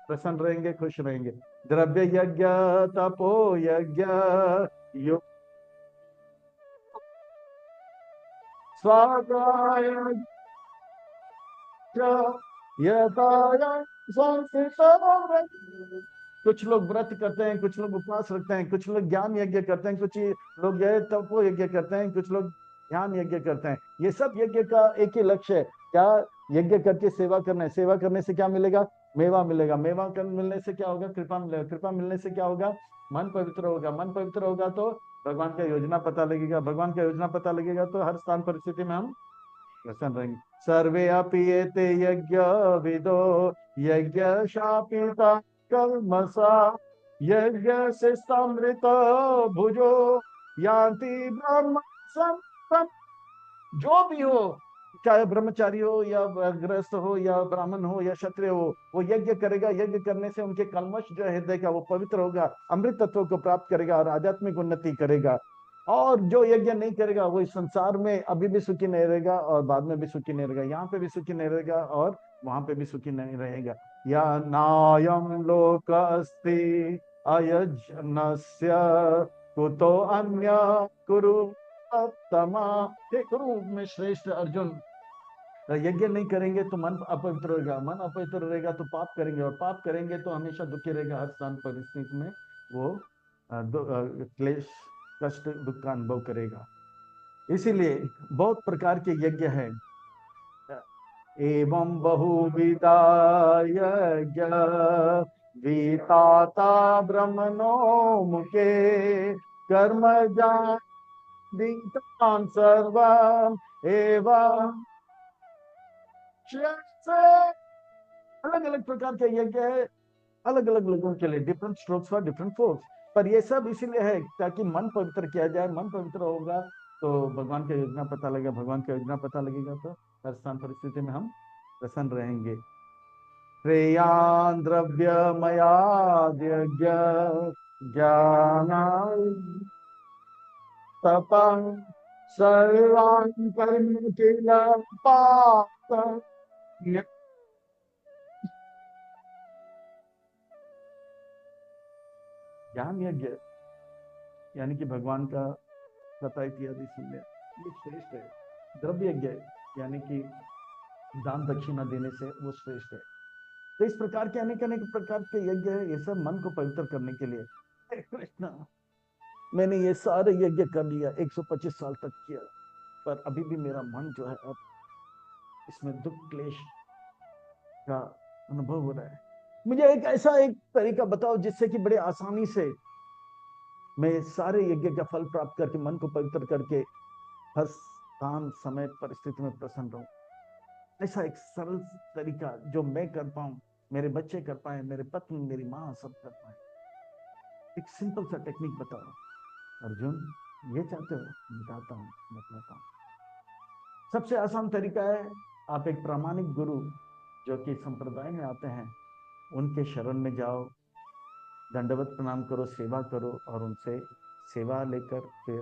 प्रसन्न रहेंगे, खुश रहेंगे। द्रव्य यज्ञ, तपो यज्ञ, योग स्वाध्याय कुछ लोग व्रत करते हैं, कुछ लोग उपवास रखते हैं, कुछ लोग ज्ञान यज्ञ करते हैं, कुछ लोग जो है तपो यज्ञ करते हैं, कुछ लोग ध्यान यज्ञ करते हैं। ये सब यज्ञ का एक ही लक्ष्य है, क्या? यज्ञ करके सेवा करना है। सेवा करने से क्या मिलेगा? मेवा मिलेगा। मेवा मिलने से क्या होगा? कृपा मिलेगा। कृपा मिलने से क्या होगा? मन पवित्र होगा। मन पवित्र होगा तो भगवान का योजना पता लगेगा। भगवान का योजना पता लगेगा तो हर स्थान परिस्थिति में हम प्रसन्न रहेंगे। सर्वे अपि एते यज्ञ विदो यज्ञ शापिता कर्मसा यज्ञ शिष्टामृत भुजो यान्ति ब्रह्म संपद। जो भी हो, चाहे ब्रह्मचारी हो या गृहस्थ हो या ब्राह्मण हो या क्षत्रिय हो, वो यज्ञ करेगा। यज्ञ करने से उनके कल्मश जो है हृदय का, वो पवित्र होगा, अमृत तत्व को प्राप्त करेगा और आध्यात्मिक उन्नति करेगा। और जो यज्ञ नहीं करेगा वो इस संसार में अभी भी सुखी नहीं रहेगा और बाद में भी सुखी नहीं रहेगा। यहाँ पे भी सुखी नहीं रहेगा और वहां पे भी सुखी नहीं रहेगा। या नायम लोक अस्ति अयज्ञस्य कुतो अन्य कुरु तमा। हे कुरु में श्रेष्ठ अर्जुन, यज्ञ नहीं करेंगे तो मन अपवित्र रहेगा। मन अपवित्र रहेगा तो पाप करेंगे, और पाप करेंगे तो हमेशा दुखी रहेगा। हर स्थान परिस्थिति में वो क्लेश, कष्ट, दुख का अनुभव करेगा। इसीलिए बहुत प्रकार के यज्ञ हैं। एवं बहुविधा यज्ञ विताता ब्रह्मणो मुखे कर्म जान सर्वम एवं अलग अलग प्रकार के यज्ञ है, अलग अलग लोगों के लिए, different strokes for different force. पर ये सब इसीलिए है ताकि मन पवित्र किया जाए। मन पवित्र होगा तो भगवान का योजना पता लगेगा। भगवान का योजना पता लगेगा तो हर स्थान परिस्थिति में हम प्रसन्न रहेंगे। श्रेयान द्रव्यमयाद्यज्ञ ज्ञान तपं सर्वान् कर्म किल पाप। ज्ञान यज्ञ यानी कि भगवान का कथा इत्यादि सुनने, ये श्रेष्ठ है। द्रव्य यज्ञ यानी कि दान दक्षिणा देने से वो श्रेष्ठ है। तो इस प्रकार के अनेक अनेक प्रकार के यज्ञ है, ये सब मन को पवित्र करने के लिए। हे कृष्णा, मैंने ये सारे यज्ञ कर लिया, 125 साल तक किया, पर अभी भी मेरा मन जो है अब इसमें दुख क्लेश का अनुभव हो रहा है। मुझे एक ऐसा एक तरीका बताओ जिससे कि बड़े आसानी से मैं सारे यज्ञ का फल प्राप्त करके, मन को पवित्र करके हर स्थान समय परिस्थिति में प्रसन्न रहूं। ऐसा एक सरल तरीका जो मैं कर पाऊं, मेरे बच्चे कर पाए, मेरे पत्नी, मेरी माँ सब कर पाए। एक सिंपल सा टेक्निक बताओ। अर्जुन, ये चाहते हो? बताता हूँ, बताता हूँ। सबसे आसान तरीका है, आप एक प्रामाणिक गुरु जो कि संप्रदाय में आते हैं उनके शरण में जाओ, दंडवत प्रणाम करो, सेवा करो और उनसे सेवा लेकर फिर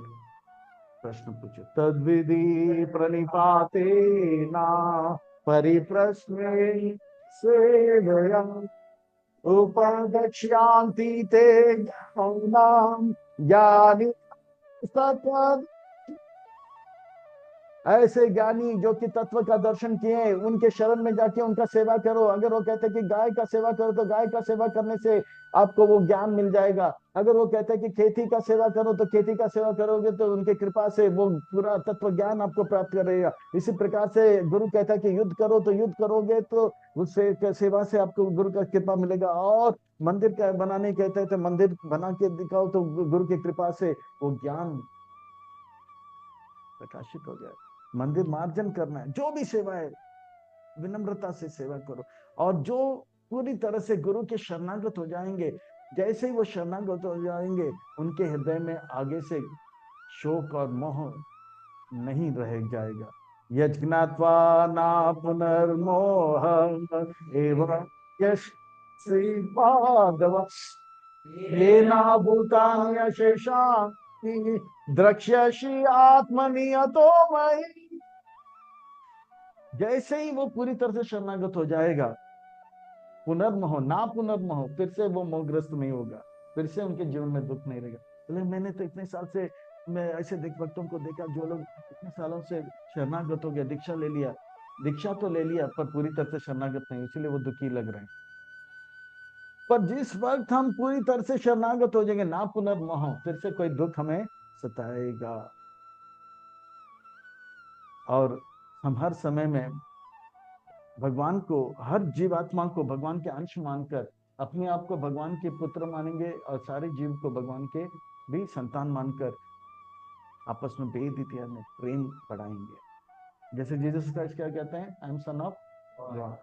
प्रश्न पूछो। तद्विधि प्रणिपाते ना परिप्रश्ने सेवया उपदक्ष्यांति ते ज्ञानां। ज्ञानी सतत ऐसे ज्ञानी जो कि तत्व का दर्शन किए, उनके शरण में जाके उनका सेवा करो। अगर वो कहते हैं कि गाय का सेवा करो तो गाय का सेवा करने से आपको वो ज्ञान मिल जाएगा। अगर वो कहते हैं कि खेती का सेवा करो तो खेती का सेवा करोगे तो उनके कृपा से वो पूरा तत्व ज्ञान आपको प्राप्त करेगा। इसी प्रकार से गुरु कहता है कि युद्ध करो तो युद्ध करोगे तो उससे सेवा से आपको गुरु का कृपा मिलेगा। और मंदिर का बनाने कहते हैं तो मंदिर बना के दिखाओ तो गुरु की कृपा से वो ज्ञान प्रकाशित हो जाए। मंदिर मार्जन करना है, जो भी सेवा है विनम्रता से सेवा करो। और जो पूरी तरह से गुरु के शरणागत हो जाएंगे, जैसे ही वो शरणागत हो जाएंगे, उनके हृदय में आगे से शोक और मोह नहीं रह जाएगा। यज्ञात्वा ना पुनर्मोह एवं यश श्री भागव ये ना भूतान्य शेषानि द्रक्ष्यसि आत्मनियतो मयि। जैसे ही वो पूरी तरह से शरणागत हो जाएगा, पुनर्मोह ना पुनर्मोह, फिर से वो मोहग्रस्त नहीं होगा, फिर से उनके जीवन में दुख नहीं रहेगा। बोले मैंने तो इतने साल से मैं ऐसे भक्तों को देखा जो लोग इतने सालों से शरणागत हो गया, दीक्षा ले लिया, दीक्षा तो ले लिया पर पूरी तरह से शरणागत नहीं, इसलिए वो दुखी लग रहे हैं। पर जिस वक्त हम पूरी तरह से शरणागत हो जाएंगे, ना पुनर्मोह, फिर से कोई दुख हमें सताएगा। और हम हर समय में भगवान को, हर जीवात्मा को भगवान के अंश मानकर अपने आप को भगवान के पुत्र मानेंगे और सारे जीव को भगवान के भी संतान मानकर आपस में भेद इत्यादि में प्रेम बढ़ाएंगे। जैसे जीसस क्राइस्ट क्या कहते हैं, I am son of God,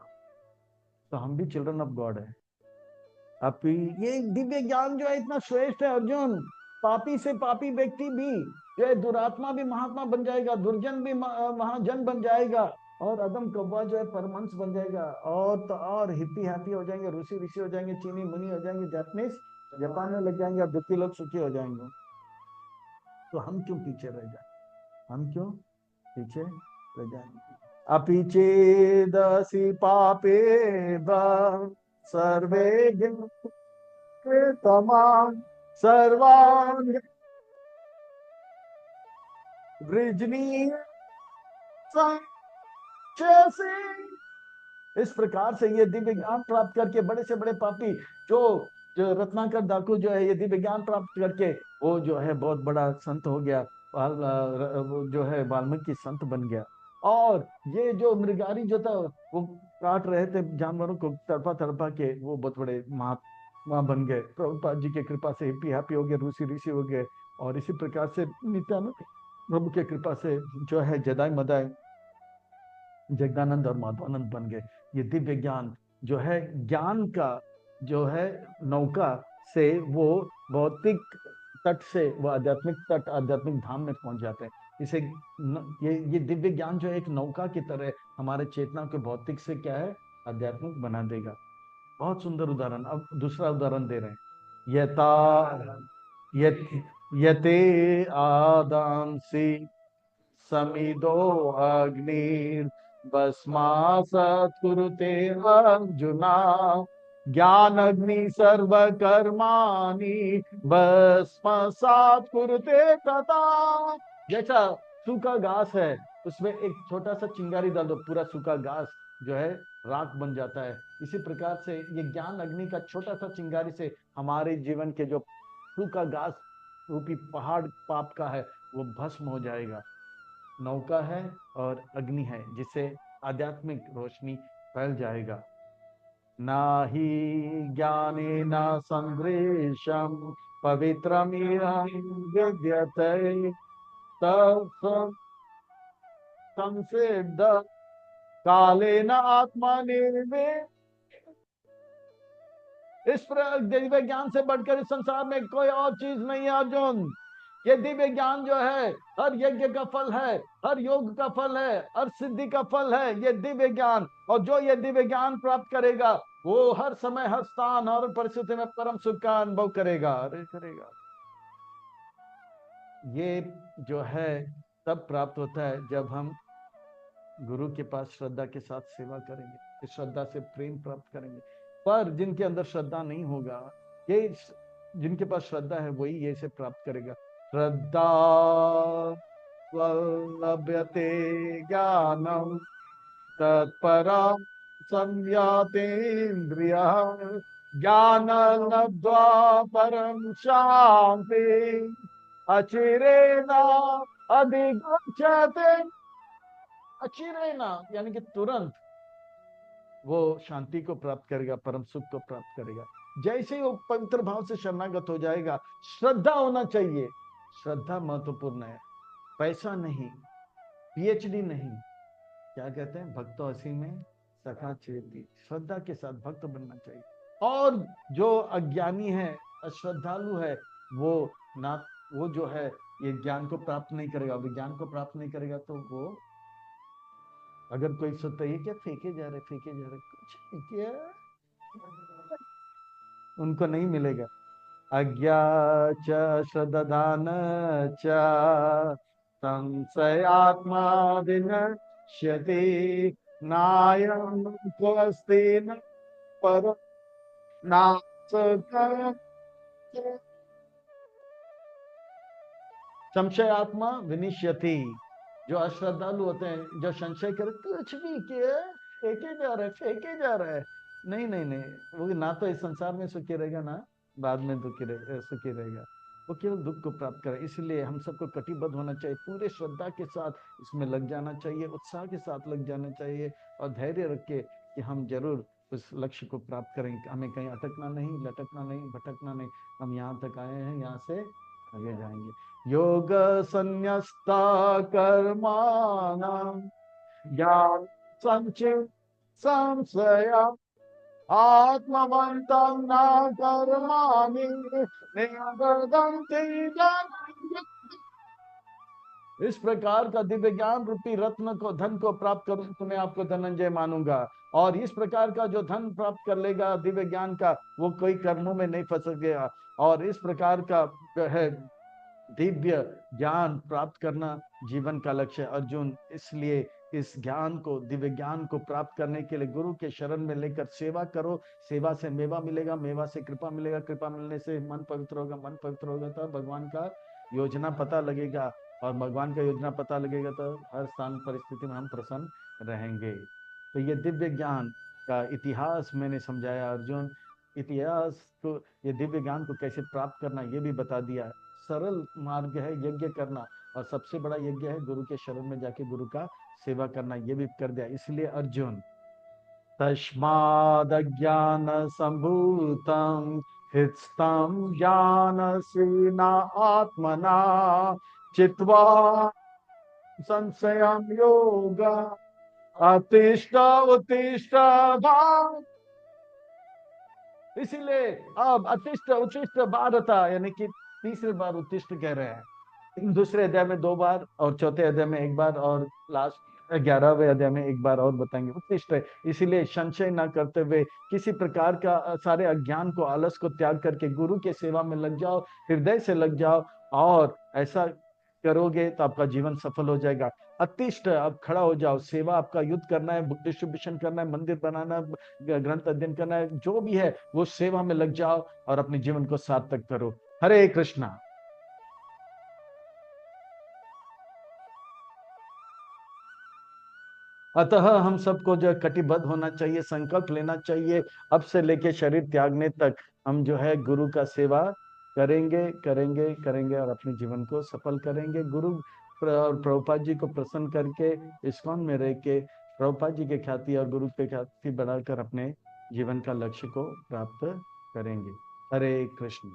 तो हम भी चिल्ड्रन ऑफ गॉड है। अब ये दिव्य ज्ञान जो है इतना श्रेष्ठ है अर्जुन, पापी से पापी व्यक्ति भी जो है, दुरात्मा भी महात्मा बन जाएगा, दुर्जन भी महाजन बन जाएगा, और अदम कौवा जो है परमहंस बन जाएगा, और तो और हिप्पी हैप्पी हो जाएंगे, ऋषि ऋषि हो जाएंगे, चीनी मुनि हो जाएंगे, जापानीज जापान में लग जाएंगे, और दुखी लोग सुखी हो जाएंगे। तो हम क्यों पीछे रह जाए, हम क्यों पीछे रह जाएंगे। अपीचे दसी पापे सर्वे तमाम सर्वांग वृजनी। इस प्रकार से ये दिव्य ज्ञान प्राप्त करके बड़े से बड़े पापी जो रत्नाकर डाकू जो है, ये दिव्य ज्ञान प्राप्त करके वो जो है बहुत बड़ा संत हो गया, जो है वाल्मीकि संत बन गया। और ये जो मृगारी जो था वो काट रहे थे जानवरों को तड़पा तड़पा के, वो बहुत बड़े महात्मा बन गए, प्रभुपाद जी की कृपा से हिप्पी हैप्पी हो गए, ऋषि ऋषि हो गए। और इसी प्रकार से नित्यानंद प्रभु की कृपा से जो है जदाई मदाई जगदानंद और माधवानंद बन गए। ये दिव्य ज्ञान जो है, ज्ञान का जो है नौका से वो भौतिक तट से वो आध्यात्मिक तट, आध्यात्मिक धाम में पहुंच जाते हैं। इसे ये दिव्य ज्ञान जो है एक नौका की तरह हमारे चेतना के भौतिक से क्या है, आध्यात्मिक बना देगा। बहुत सुंदर उदाहरण, अब दूसरा उदाहरण दे रहे हैं। यथा यते आदांसी समिदो अग्नि भस्मासत् कुरुते अर्जुना ज्ञान अग्नि सर्व कर्माणि भस्मसात् कुरुते तथा। जैसा सूखा घास है, उसमें एक छोटा सा चिंगारी डाल दो, पूरा सूखा घास जो है राख बन जाता है। इसी प्रकार से ये ज्ञान अग्नि का छोटा सा चिंगारी से हमारे जीवन के जो सूखा घास रूपी पहाड़ पाप का है वो भस्म हो जाएगा। नौका है और अग्नि है जिससे आध्यात्मिक रोशनी फैल जाएगा। ना ही ज्ञाने न संदेशम पवित्रमिह विद्यते संसिद्ध काले न आत्मनिर्वे। इस दिव्य ज्ञान से बढ़कर इस संसार में कोई और चीज नहीं है अर्जुन। ये दिव्य ज्ञान जो है हर यज्ञ का फल है, हर योग का फल है, हर सिद्धि का फल है ये दिव्य ज्ञान। और जो ये दिव्य ज्ञान प्राप्त करेगा वो हर समय, हर स्थान और परिस्थिति में परम सुख का अनुभव करेगा। अरे करेगा। ये जो है तब प्राप्त होता है जब हम गुरु के पास श्रद्धा के साथ सेवा करेंगे, श्रद्धा से प्रेम प्राप्त करेंगे। पर जिनके अंदर श्रद्धा नहीं होगा, ये जिनके पास श्रद्धा है वही ये से प्राप्त करेगा। श्रद्धा लभ्यते ज्ञानम तत्परा संयतेन्द्रिय ज्ञान लब्ध्वा परम शांति अचिरेण अधिगच्छते। अचिरेण यानी कि तुरंत वो शांति को प्राप्त करेगा, परम सुख को प्राप्त करेगा। जैसे ही वो पवित्र भाव से शरणागत हो जाएगा। श्रद्धा होना चाहिए, श्रद्धा महत्वपूर्ण है, पैसा नहीं, पीएचडी नहीं, क्या कहते हैं, भक्तो असी में सखा चेती, श्रद्धा के साथ भक्त बनना चाहिए। और जो अज्ञानी है, अश्रद्धालु है, वो जो है ये ज्ञान को प्राप्त नहीं करेगा। विज्ञान को प्राप्त नहीं करेगा तो वो, अगर कोई सोचता है क्या फेंके जा रहे कुछ नहीं किया, उनको नहीं मिलेगा। अज्ञा च श्रद्धान च संशयात्मा विनश्यति नायं स्वस्ति न पर संशय आत्मा विनिश्यति। जो अश्रद्धालु होते हैं, जो संशय करे कुछ भी किया, फेंके जा रहा है, नहीं नहीं नहीं, वो ना तो इस संसार में सुखी रहेगा, ना बाद में सुखी रहेगा, वो केवल दुख को प्राप्त करे। इसलिए हम सबको कटिबद्ध होना चाहिए, पूरे श्रद्धा के साथ इसमें लग जाना चाहिए, उत्साह के साथ लग जाना चाहिए, और धैर्य रख के कि हम जरूर उस लक्ष्य को प्राप्त करेंगे। हमें कहीं अटकना नहीं, लटकना नहीं, भटकना नहीं। हम यहाँ तक आए हैं, यहाँ से आगे जाएंगे। योग संन्यस्ता कर्माणाम ज्ञान संचित संशय आत्मवन्तं न कर्माणि निवर्तन्ते जनाः। इस प्रकार का दिव्य ज्ञान रूपी रत्न को, धन को प्राप्त करूं तो मैं आपको धनंजय मानूंगा। और इस प्रकार का जो धन प्राप्त कर लेगा दिव्य ज्ञान का, वो कोई कर्मों में नहीं फंस गया। और इस प्रकार का है दिव्य ज्ञान प्राप्त करना जीवन का लक्ष्य है अर्जुन। इसलिए इस ज्ञान को, दिव्य ज्ञान को प्राप्त करने के लिए गुरु के शरण में लेकर सेवा करो। सेवा से मेवा मिलेगा, मेवा से कृपा मिलेगा, कृपा मिलने से मन पवित्र होगा, मन पवित्र होगा तो भगवान का योजना पता लगेगा, और भगवान का योजना पता लगेगा तो हर स्थान परिस्थिति में हम प्रसन्न रहेंगे। तो ये दिव्य ज्ञान का इतिहास मैंने समझाया अर्जुन। इतिहास को, ये दिव्य ज्ञान को कैसे प्राप्त करना ये भी बता दिया। सरल मार्ग है यज्ञ करना, और सबसे बड़ा यज्ञ है गुरु के शरण में जाके गुरु का सेवा करना, ये भी कर दिया। इसलिए अर्जुन, तस्माद् ज्ञान संभूतम हृत्स्थं ज्ञानसीना आत्मना चित्वा संशयं योगा अतिष्ठ उत्तिष्ठ भाव। इसीलिए अब अतिष्ठ उत्तिष्ठ भारत, यानी कि तीसरी बार उत्तिष्ठ कह रहे हैं। दूसरे अध्याय में 2 बार, और चौथे अध्याय में 1 बार, और लास्ट 11वें अध्याय में 1 बार और बताएंगे उत्तिष्ठ। इसीलिए संशय ना करते हुए, किसी प्रकार का सारे अज्ञान को, आलस को त्याग करके गुरु के सेवा में लग जाओ, हृदय से लग जाओ, और ऐसा करोगे तो आपका जीवन सफल हो जाएगा। अतिष्ठ, अब खड़ा हो जाओ, सेवा आपका, युद्ध करना है, बुक डिस्ट्रीब्यूशन करना है, मंदिर बनाना, ग्रंथ अध्ययन करना है, जो भी है वो सेवा में लग जाओ और अपने जीवन को सार्थक करो। हरे कृष्णा। अतः हम सबको जो कटिबद्ध होना चाहिए, संकल्प लेना चाहिए, अब से लेके शरीर त्यागने तक हम जो है गुरु का सेवा करेंगे करेंगे करेंगे, और अपने जीवन को सफल करेंगे। गुरु और प्रभुपाद जी को प्रसन्न करके इस्कॉन में रह के प्रभुपाद जी के ख्याति और गुरु के ख्याति बढ़ाकर अपने जीवन का लक्ष्य को प्राप्त करेंगे। हरे कृष्ण।